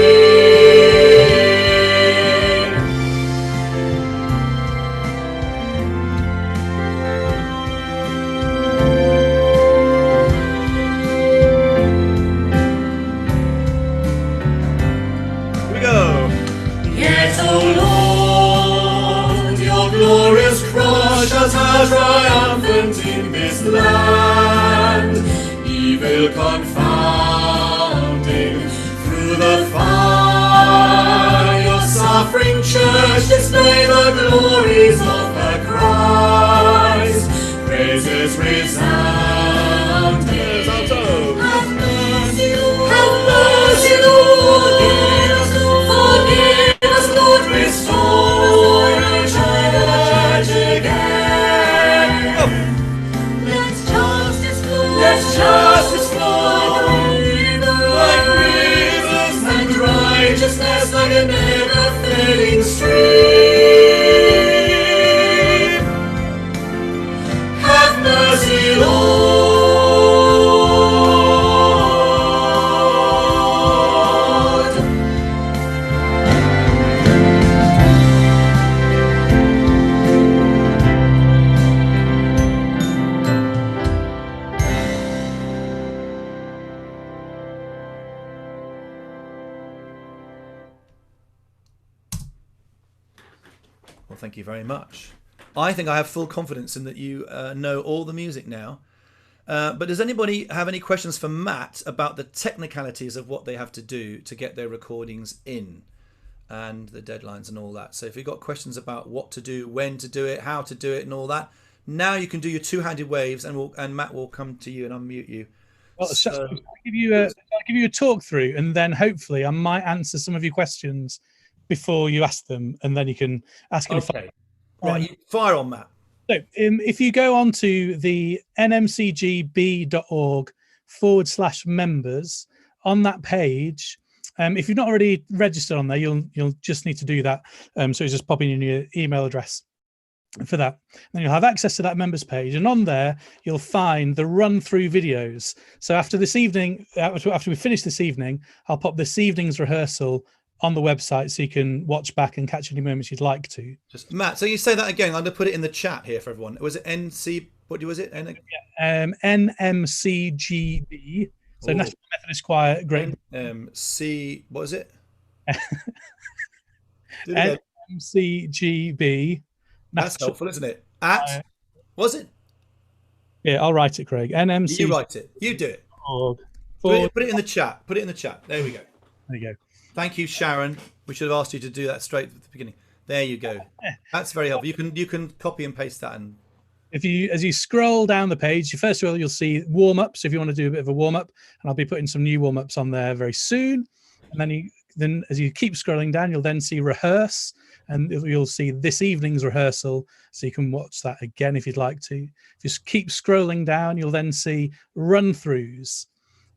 [SPEAKER 2] Here we go. Yet, O Lord, your glorious cross shall are triumphant in this land, evil confounding. Through the fire, your suffering church display the glories of her Christ. Praises resounding. Have mercy, Lord. Have mercy, Lord. Forgive us, Lord. Restore your church again. Let justice flow. Let justice flow. Like rivers and righteousness like a never fading stream. Thank you very much. I think I have full confidence in that you know all the music now. But does anybody have any questions for Matt about the technicalities of what they have to do to get their recordings in and the deadlines and all that? So if you've got questions about what to do, when to do it, how to do it and all that, now you can do your two-handed waves and Matt will come to you and unmute you.
[SPEAKER 1] Well, I'll give you a talk through, and then hopefully I might answer some of your questions before you ask them, and then you can ask them.
[SPEAKER 2] Okay. Right, fire on, Matt.
[SPEAKER 1] So if you go on to the nmcgb.org/members, on that page, if you've not already registered on there, you'll just need to do that. So it's just popping in your email address for that. Then you'll have access to that members page, and on there you'll find the run-through videos. So after this evening, after we finish this evening, I'll pop this evening's rehearsal on the website so you can watch back and catch any moments you'd like to.
[SPEAKER 2] Just Matt, so you say that again. I'm going to put it in the chat here for everyone. Was it NC? What was it?
[SPEAKER 1] NMCGB. So National Methodist Choir. Great.
[SPEAKER 2] NMC. What was it?
[SPEAKER 1] NMCGB.
[SPEAKER 2] That's helpful, isn't it? At was it?
[SPEAKER 1] Yeah, I'll write it, Craig. NMC.
[SPEAKER 2] You write it. You do it. Put it in the chat. Put it in the chat. There we go.
[SPEAKER 1] There you go.
[SPEAKER 2] Thank you, Sharon. We should have asked you to do that straight at the beginning. There you go. That's very helpful. You can copy and paste that. And
[SPEAKER 1] as you scroll down the page, first of all you'll see warm-ups. If you want to do a bit of a warm-up, and I'll be putting some new warm-ups on there very soon. And then as you keep scrolling down, you'll then see rehearse, and you'll see this evening's rehearsal, so you can watch that again if you'd like to. Just keep scrolling down, you'll then see run-throughs.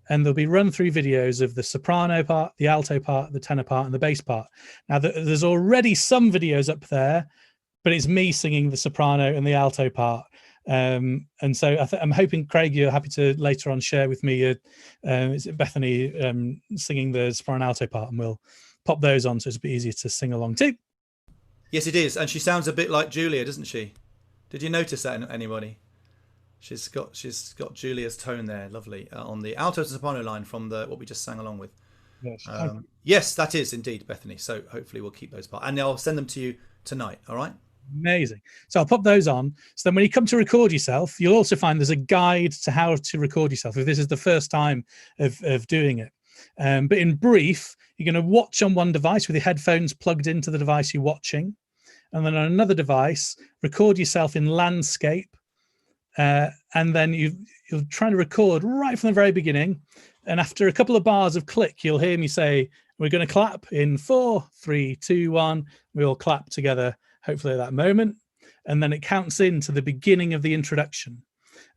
[SPEAKER 1] And there'll be run-through videos of the soprano part, the alto part, the tenor part, and the bass part. Now, there's already some videos up there, but it's me singing the soprano and the alto part. And so I'm hoping, Craig, you're happy to later on share with me is it Bethany singing the soprano and alto part, and we'll pop those on so it's a bit easier to sing along too.
[SPEAKER 2] Yes, it is. And she sounds a bit like Julia, doesn't she? Did you notice that in anybody? She's got Julia's tone there, lovely, on the alto and soprano line from what we just sang along with.
[SPEAKER 1] Yes,
[SPEAKER 2] yes, that is indeed, Bethany. So hopefully we'll keep those part, and I'll send them to you tonight. All right.
[SPEAKER 1] Amazing. So I'll pop those on. So then when you come to record yourself, you'll also find there's a guide to how to record yourself if this is the first time of doing it. But in brief, you're going to watch on one device with your headphones plugged into the device you're watching, and then on another device, record yourself in landscape. And then you're trying to record right from the very beginning. And after a couple of bars of click, you'll hear me say, we're going to clap in 4, 3, 2, 1. We all clap together, hopefully at that moment. And then it counts in to the beginning of the introduction.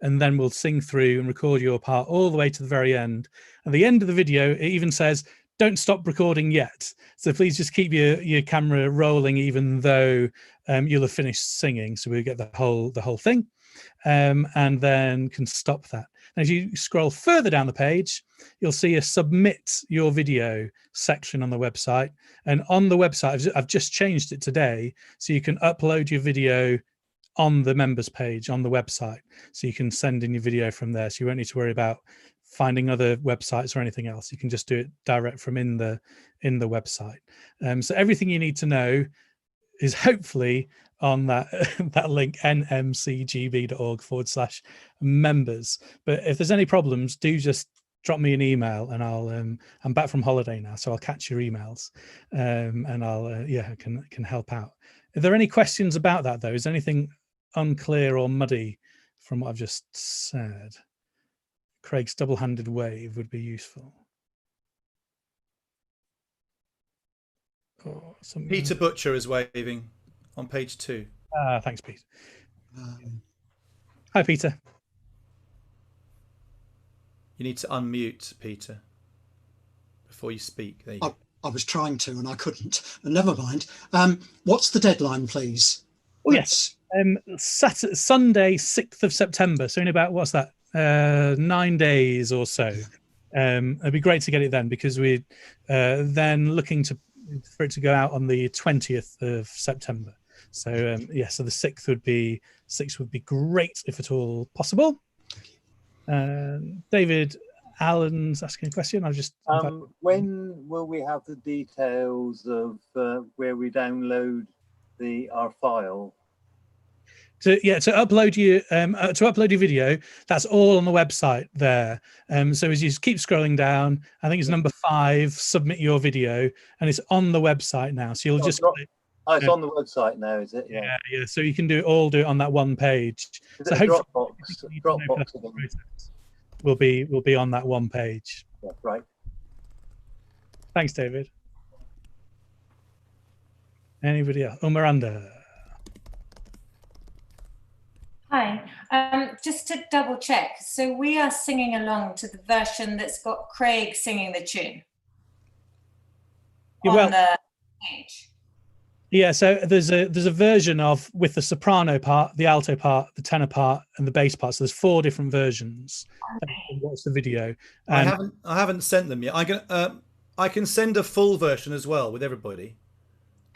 [SPEAKER 1] And then we'll sing through and record your part all the way to the very end. At the end of the video, it even says, don't stop recording yet. So please just keep your camera rolling, even though you'll have finished singing. So we'll get the whole thing. And then can stop that. And as you scroll further down the page, you'll see a submit your video section on the website. And on the website, I've just changed it today, so you can upload your video on the members page on the website. So you can send in your video from there. So you won't need to worry about finding other websites or anything else. You can just do it direct from in the website. So everything you need to know is hopefully on that link, nmcgb.org/members. But if there's any problems, do just drop me an email, and I'm back from holiday now, so I'll catch your emails, and I'll can help out. Are there any questions about that though? Is anything unclear or muddy from what I've just said? Craig's double-handed wave would be useful.
[SPEAKER 2] Peter Butcher is waving on page 2.
[SPEAKER 1] Thanks, Pete. Hi, Peter.
[SPEAKER 2] You need to unmute, Peter, before you speak. There you go.
[SPEAKER 14] I was trying to and I couldn't. Never mind. What's the deadline, please?
[SPEAKER 1] Oh, yes. Sunday, 6th of September. So in about, what's that? 9 days or so. It'd be great to get it then, because we're then looking for it to go out on the 20th of September. So so the 6th would be great if at all possible. David Allen's asking a question. I'll just
[SPEAKER 15] when will we have the details of where we download our file?
[SPEAKER 1] To upload your video, that's all on the website there. So as you keep scrolling down, I think it's number 5. Submit your video, and it's on the website now. So you'll just.
[SPEAKER 15] It's on the website now, is it? Yeah.
[SPEAKER 1] Yeah. So you can do it on that one page.
[SPEAKER 15] Is
[SPEAKER 1] so
[SPEAKER 15] it a
[SPEAKER 1] hopefully
[SPEAKER 15] Dropbox
[SPEAKER 1] will be on that one page.
[SPEAKER 15] Yeah, right.
[SPEAKER 1] Thanks, David. Anybody else? Oh, Miranda.
[SPEAKER 10] Hi, just to double check. So we are singing along to the version that's got Craig singing the tune on the page.
[SPEAKER 1] Yeah, so there's a version of with the soprano part, the alto part, the tenor part, and the bass part. So there's 4 different versions. What's the video?
[SPEAKER 2] I haven't sent them yet. I can send a full version as well with everybody.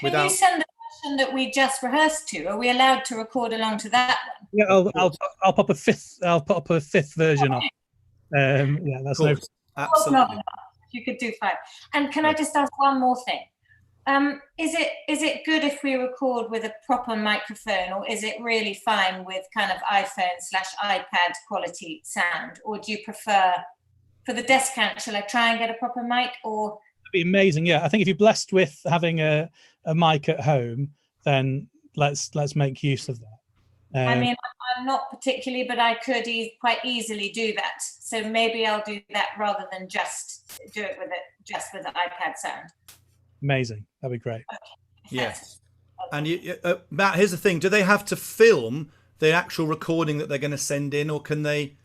[SPEAKER 10] Can you send the version that we just rehearsed to? Are we allowed to record along to that one?
[SPEAKER 1] Yeah, I'll pop a fifth. I'll pop a 5th version up. Yeah, that's no.
[SPEAKER 2] Absolutely.
[SPEAKER 10] You could do 5. And can I just ask one more thing? Is it good if we record with a proper microphone, or is it really fine with kind of iPhone/iPad quality sound? Or do you prefer, for the desk count, shall I try and get a proper mic? Or
[SPEAKER 1] that'd be amazing. Yeah, I think if you're blessed with having a mic at home, then let's make use of that.
[SPEAKER 10] I mean, I'm not particularly, but I could quite easily do that. So maybe I'll do that rather than just do it with the iPad sound.
[SPEAKER 1] Amazing. That'd be great.
[SPEAKER 2] Yes. And Matt, here's the thing: do they have to film the actual recording that they're going to send in, or can they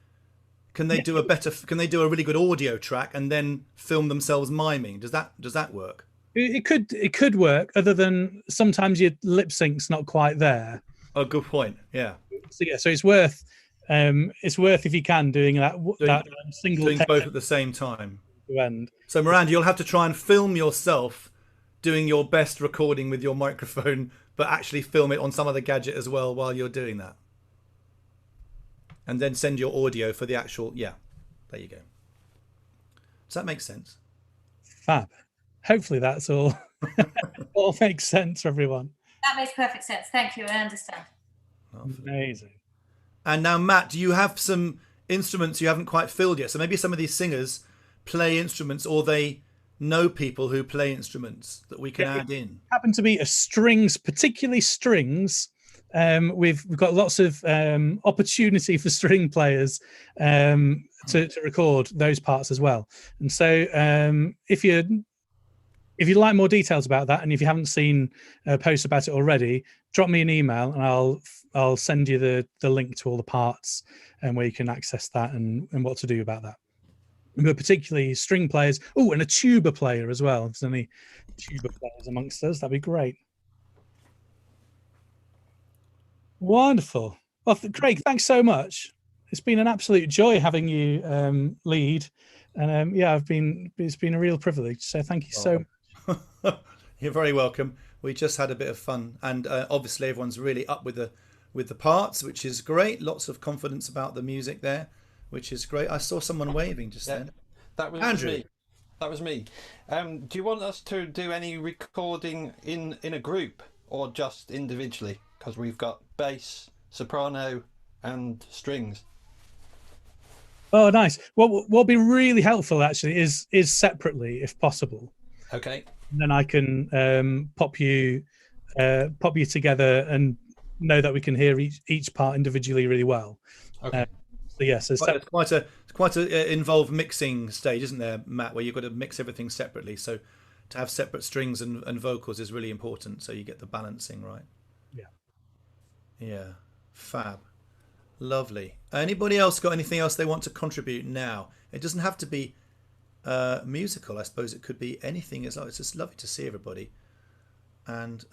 [SPEAKER 2] do a really good audio track and then film themselves miming? Does that work?
[SPEAKER 1] It could work. Other than sometimes your lip sync's not quite there.
[SPEAKER 2] Oh, good point. Yeah.
[SPEAKER 1] So it's worth if you can doing that single
[SPEAKER 2] doing both at the same time.
[SPEAKER 1] End.
[SPEAKER 2] So Miranda, you'll have to try and film yourself doing your best recording with your microphone, but actually film it on some other gadget as well while you're doing that. And then send your audio for the actual, there you go. Does that make sense?
[SPEAKER 1] Fab. Hopefully that's all all makes sense for everyone.
[SPEAKER 10] That makes perfect sense. Thank you. I understand.
[SPEAKER 1] Amazing.
[SPEAKER 2] And now, Matt, do you have some instruments you haven't quite filled yet? So maybe some of these singers play instruments, or they know people who play instruments that we can add in.
[SPEAKER 1] Happen to be particularly strings. We've got lots of opportunity for string players to record those parts as well. And so if you'd like more details about that, and if you haven't seen a post about it already, drop me an email and I'll send you the link to all the parts and where you can access that and what to do about that. But particularly string players. Oh, and a tuba player as well. If there's any tuba players amongst us, that'd be great. Wonderful. Well, Craig, thanks so much. It's been an absolute joy having you lead, and it's been a real privilege. So thank you so much.
[SPEAKER 2] You're very welcome. We just had a bit of fun, and obviously everyone's really up with the parts, which is great. Lots of confidence about the music there, which is great. I saw someone waving just then.
[SPEAKER 16] That was
[SPEAKER 2] Andrew.
[SPEAKER 16] me. That was me. Do you want us to do any recording in a group or just individually? Because we've got bass, soprano, and strings.
[SPEAKER 1] Oh, nice. What'll be really helpful actually is separately, if possible.
[SPEAKER 16] Okay.
[SPEAKER 1] And then I can pop you together and know that we can hear each part individually really well.
[SPEAKER 16] Okay.
[SPEAKER 1] So yes,
[SPEAKER 2] it's quite a involved mixing stage, isn't there, Matt? Where you've got to mix everything separately. So to have separate strings and vocals is really important, so you get the balancing right. Yeah, fab, lovely. Anybody else got anything else they want to contribute now? It doesn't have to be musical. I suppose it could be anything. It's just lovely to see everybody. And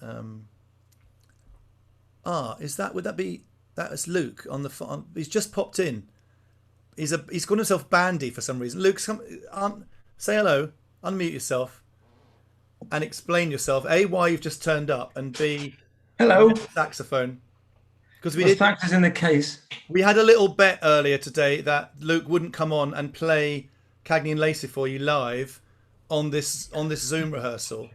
[SPEAKER 2] would that be that's Luke on the phone? He's just popped in. He's called himself Bandy for some reason. Luke, say hello, unmute yourself, and explain yourself. A, why you've just turned up, and B,
[SPEAKER 17] hello,
[SPEAKER 2] saxophone. Because
[SPEAKER 17] sax is in the case.
[SPEAKER 2] We had a little bet earlier today that Luke wouldn't come on and play Cagney and Lacey for you live on this Zoom rehearsal.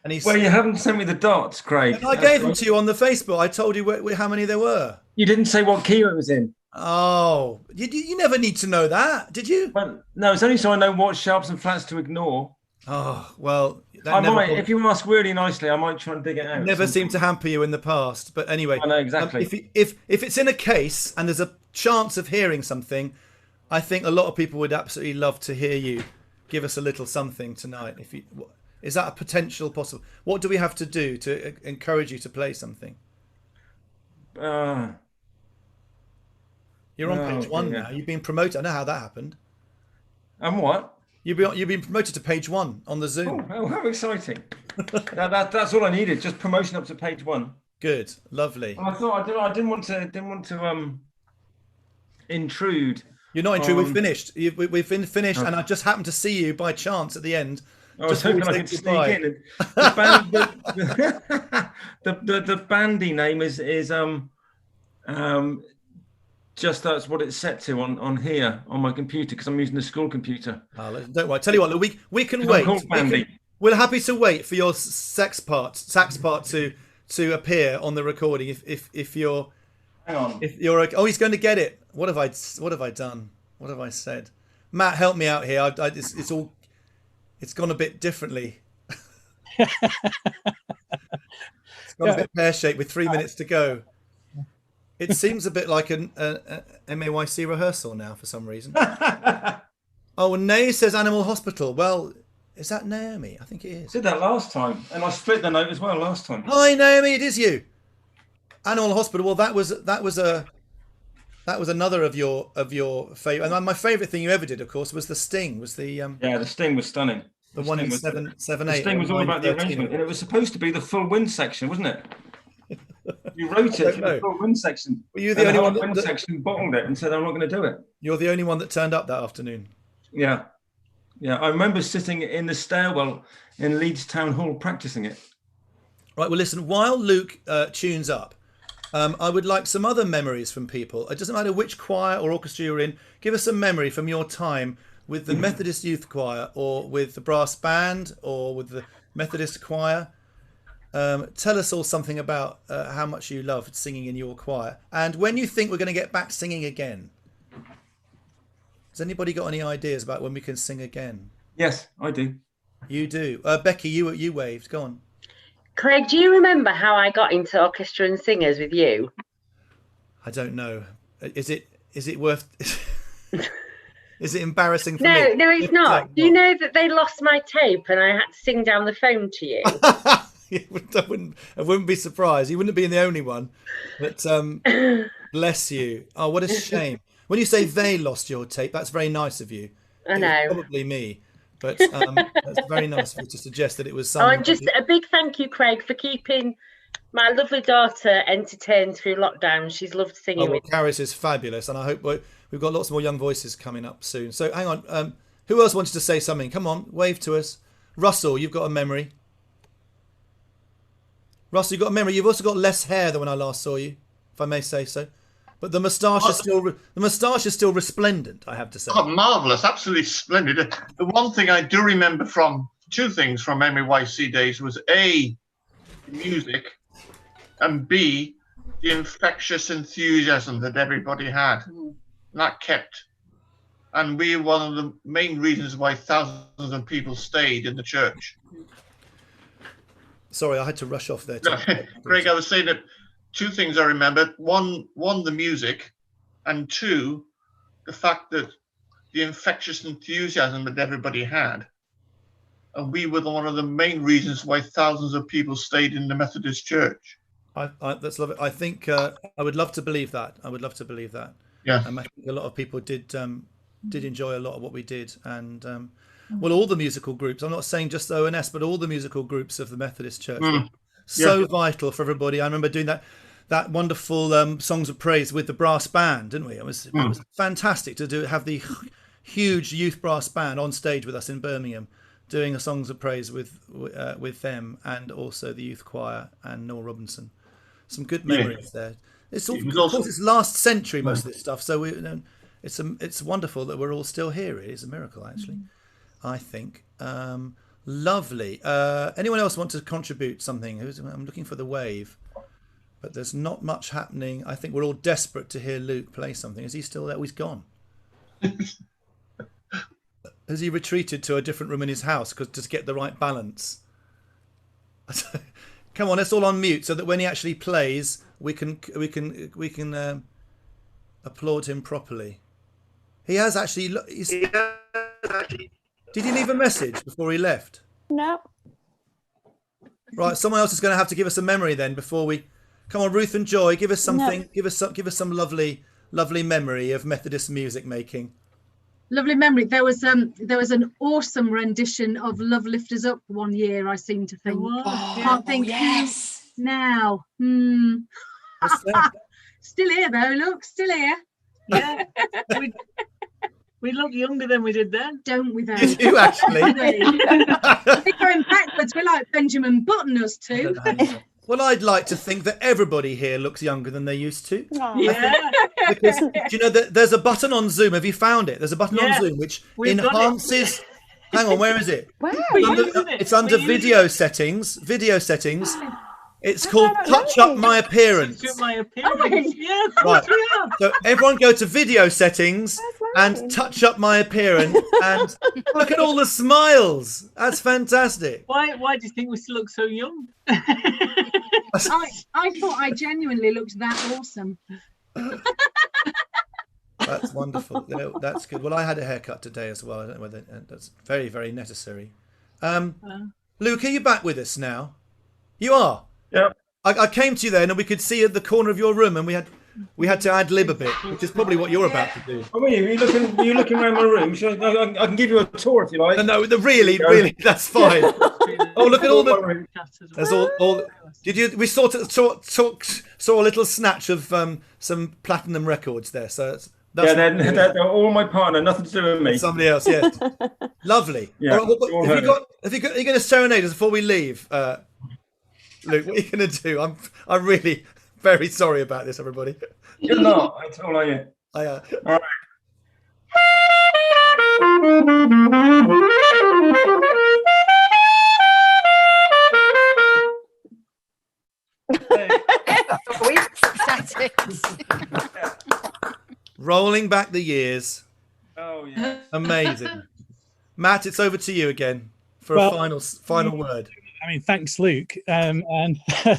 [SPEAKER 2] And he's.
[SPEAKER 17] Well, you haven't sent me the dots, Craig.
[SPEAKER 2] And I gave them to you on the Facebook. I told you how many there were.
[SPEAKER 17] You didn't say what key it was in.
[SPEAKER 2] Oh, you never need to know that, did you?
[SPEAKER 17] Well, no, it's only so I know what sharps and flats to ignore.
[SPEAKER 2] Oh, well.
[SPEAKER 17] I might, if you ask really nicely, I might try and dig it out.
[SPEAKER 2] Never seemed to hamper you in the past. But anyway.
[SPEAKER 17] I know, exactly.
[SPEAKER 2] If it's in a case and there's a chance of hearing something, I think a lot of people would absolutely love to hear you give us a little something tonight. Is that a potential possible? What do we have to do to encourage you to play something? You're on page 1 now. You've been promoted. I know how that happened.
[SPEAKER 17] And what?
[SPEAKER 2] You've been promoted to page 1 on the Zoom.
[SPEAKER 17] Oh, how exciting! That's all I needed. Just promotion up to page 1.
[SPEAKER 2] Good, lovely.
[SPEAKER 17] And I thought I didn't want to intrude.
[SPEAKER 2] You're not intrude. We've finished. We've finished, and I just happened to see you by chance at the end.
[SPEAKER 17] I was
[SPEAKER 2] just
[SPEAKER 17] hoping I could sneak in. The bandy name is just that's what it's set to on here on my computer because I'm using the school computer.
[SPEAKER 2] Don't worry. Tell you what, we can wait. We're happy to wait for your sax part to appear on the recording. If you're,
[SPEAKER 17] hang on.
[SPEAKER 2] If you're, he's going to get it. What have I done? What have I said? Matt, help me out here. It's gone a bit differently. It's gone a bit pear-shaped with 3 minutes to go. It seems a bit like an MAYC rehearsal now for some reason. Oh, and Nay says Animal Hospital. Well, is that Naomi? I think it is.
[SPEAKER 17] I did that last time, and I split the note as well last time.
[SPEAKER 2] Hi, Naomi. It is you. Animal Hospital. Well, that was another of your favorite. And my favorite thing you ever did, of course, was the Sting.
[SPEAKER 17] The Sting was stunning.
[SPEAKER 2] The one in 7/8.
[SPEAKER 17] The Sting was all about the arrangement, and it was supposed to be the full wind section, wasn't it? You wrote it for the full wind section.
[SPEAKER 2] Were you the only one
[SPEAKER 17] that section bottled it and said, "I'm not going to do it."
[SPEAKER 2] You're the only one that turned up that afternoon.
[SPEAKER 17] Yeah. I remember sitting in the stairwell in Leeds Town Hall practicing it.
[SPEAKER 2] Right. Well, listen. While Luke tunes up, I would like some other memories from people. It doesn't matter which choir or orchestra you're in. Give us a memory from your time with the Methodist Youth Choir, or with the brass band, or with the Methodist choir. Tell us all something about how much you loved singing in your choir, and when you think we're going to get back singing again. Has anybody got any ideas about when we can sing again?
[SPEAKER 17] Yes, I do.
[SPEAKER 2] You do. Becky, you waved. Go on.
[SPEAKER 18] Craig, do you remember how I got into orchestra and singers with you?
[SPEAKER 2] I don't know. Is it worth? Is it embarrassing for
[SPEAKER 18] me? No, it's not. Do you know that they lost my tape and I had to sing down the phone to you?
[SPEAKER 2] I wouldn't be surprised. You wouldn't be the only one. But bless you. Oh, what a shame. When you say they lost your tape, that's very nice of you.
[SPEAKER 18] I know.
[SPEAKER 2] Probably me. But that's very nice of you to suggest that it was someone.
[SPEAKER 18] And just a big thank you, Craig, for keeping my lovely daughter entertained through lockdown. She's loved singing with
[SPEAKER 2] Caris is fabulous, and I hope we've got lots more young voices coming up soon. So hang on. Who else wanted to say something? Come on, wave to us. Russell, you've got a memory. Russell, you've got a memory. You've also got less hair than when I last saw you, if I may say so. But the moustache is still resplendent, I have to say.
[SPEAKER 19] Oh, marvellous, absolutely splendid. The one thing I do remember from two things from MAYC days was A, music, and B, the infectious enthusiasm that everybody had. And that kept. And we were one of the main reasons why thousands of people stayed in the church.
[SPEAKER 2] Sorry, I had to rush off there.
[SPEAKER 19] Greg, I was saying that two things I remember. One, the music, and two, the fact that the infectious enthusiasm that everybody had. And we were one of the main reasons why thousands of people stayed in the Methodist Church.
[SPEAKER 2] That's lovely. I think I would love to believe that. I would love to believe that.
[SPEAKER 19] Yeah.
[SPEAKER 2] I think a lot of people did enjoy a lot of what we did. And well, all the musical groups, I'm not saying just ONS, but all the musical groups of the Methodist Church were so vital for everybody. I remember doing that wonderful Songs of Praise with the brass band, didn't we? It was fantastic to have the huge youth brass band on stage with us in Birmingham, doing a Songs of Praise with them, and also the youth choir and Noel Robinson. Some good memories there. It's all, of course, it's last century, most of this stuff. So it's wonderful that we're all still here. It is a miracle, actually. I think. Lovely. Anyone else want to contribute something? I'm looking for the wave, but there's not much happening. I think we're all desperate to hear Luke play something. Is he still there? Oh, he's gone. Has he retreated to a different room in his house to get the right balance? Come on, let's all on mute so that when he actually plays, we can applaud him properly. He has actually. Did he leave a message before he left?
[SPEAKER 8] No.
[SPEAKER 2] Right, someone else is going to have to give us a memory then before we. Come on, Ruth and Joy, give us something. No. Give us some lovely memory of Methodist music making.
[SPEAKER 20] Lovely memory. There was an awesome rendition of "Love Lift Us Up" one year. I seem to think. Can't think yes. Now. Still here though. Look, still here.
[SPEAKER 21] Yeah. We look younger than we did then,
[SPEAKER 20] don't we? Though
[SPEAKER 2] you do actually.
[SPEAKER 20] We're going backwards. We're like Benjamin Button, us two.
[SPEAKER 2] Well, I'd like to think that everybody here looks younger than they used to.
[SPEAKER 21] Yeah.
[SPEAKER 2] Because do you know that there's a button on Zoom? Have you found it? There's a button on Zoom which enhances. Hang on, where is it?
[SPEAKER 8] Where?
[SPEAKER 2] It's under video settings. Video settings. It's called Touch Up My Appearance.
[SPEAKER 21] Touch Up My Appearance. Yeah,
[SPEAKER 2] right. So everyone go to video settings and touch up my appearance and look at all the smiles. That's fantastic.
[SPEAKER 21] Why do you think we still look so young?
[SPEAKER 20] I thought I genuinely looked that awesome.
[SPEAKER 2] That's wonderful. That's good. Well, I had a haircut today as well. I don't know whether that's very, very necessary. Luke, are you back with us now? You are.
[SPEAKER 17] Yeah.
[SPEAKER 2] I came to you then, and we could see at the corner of your room, and we had to ad lib a bit, which is probably what you're about to do.
[SPEAKER 17] Oh, are you looking around my room? I can give you a tour if you like.
[SPEAKER 2] No, really, that's fine. Oh, look at all the. There's all. Did you? We saw a little snatch of some platinum records there. So
[SPEAKER 17] they're all my partner. Nothing to do with me.
[SPEAKER 2] Somebody else. Yes. Lovely.
[SPEAKER 17] Yeah.
[SPEAKER 2] All right, are you going to serenade us before we leave? Luke, what are you going to do? I'm really very sorry about this, everybody.
[SPEAKER 17] You're not at all, are you?
[SPEAKER 2] I am.
[SPEAKER 17] All
[SPEAKER 2] right. Rolling back the years.
[SPEAKER 17] Oh yeah.
[SPEAKER 2] Amazing. Matt, it's over to you again for a final word.
[SPEAKER 1] I mean, thanks, Luke, and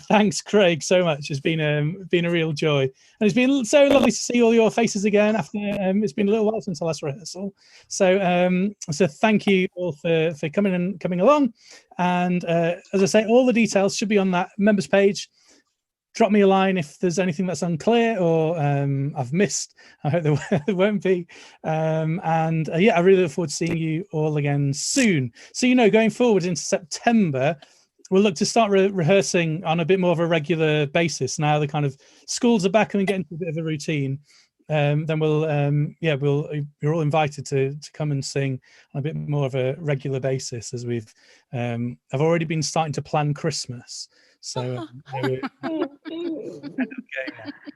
[SPEAKER 1] thanks, Craig, so much. It's been a real joy, and it's been so lovely to see all your faces again. After it's been a little while since the last rehearsal, so thank you all for coming along. And as I say, all the details should be on that members page. Drop me a line if there's anything that's unclear or I've missed. I hope there won't be. I really look forward to seeing you all again soon. So, going forward into September, we'll look to start rehearsing on a bit more of a regular basis. Now the kind of schools are back and we get into a bit of a routine. Then you're all invited to come and sing on a bit more of a regular basis as I've already been starting to plan Christmas. So
[SPEAKER 2] okay.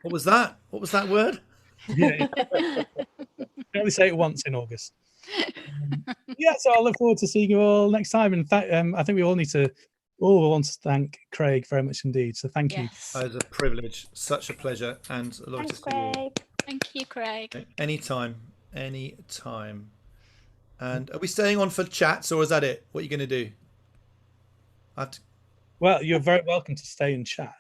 [SPEAKER 2] What was that? What was that word?
[SPEAKER 1] Yeah. Can only say it once in August. So I look forward to seeing you all next time. In fact, I think we all want to thank Craig very much indeed. So thank you.
[SPEAKER 2] It was a privilege, such a pleasure, and a lot to see you.
[SPEAKER 11] Thank you, Craig.
[SPEAKER 2] Anytime. And are we staying on for chats, or is that it? What are you going to do?
[SPEAKER 1] Well, you're very welcome to stay and chat.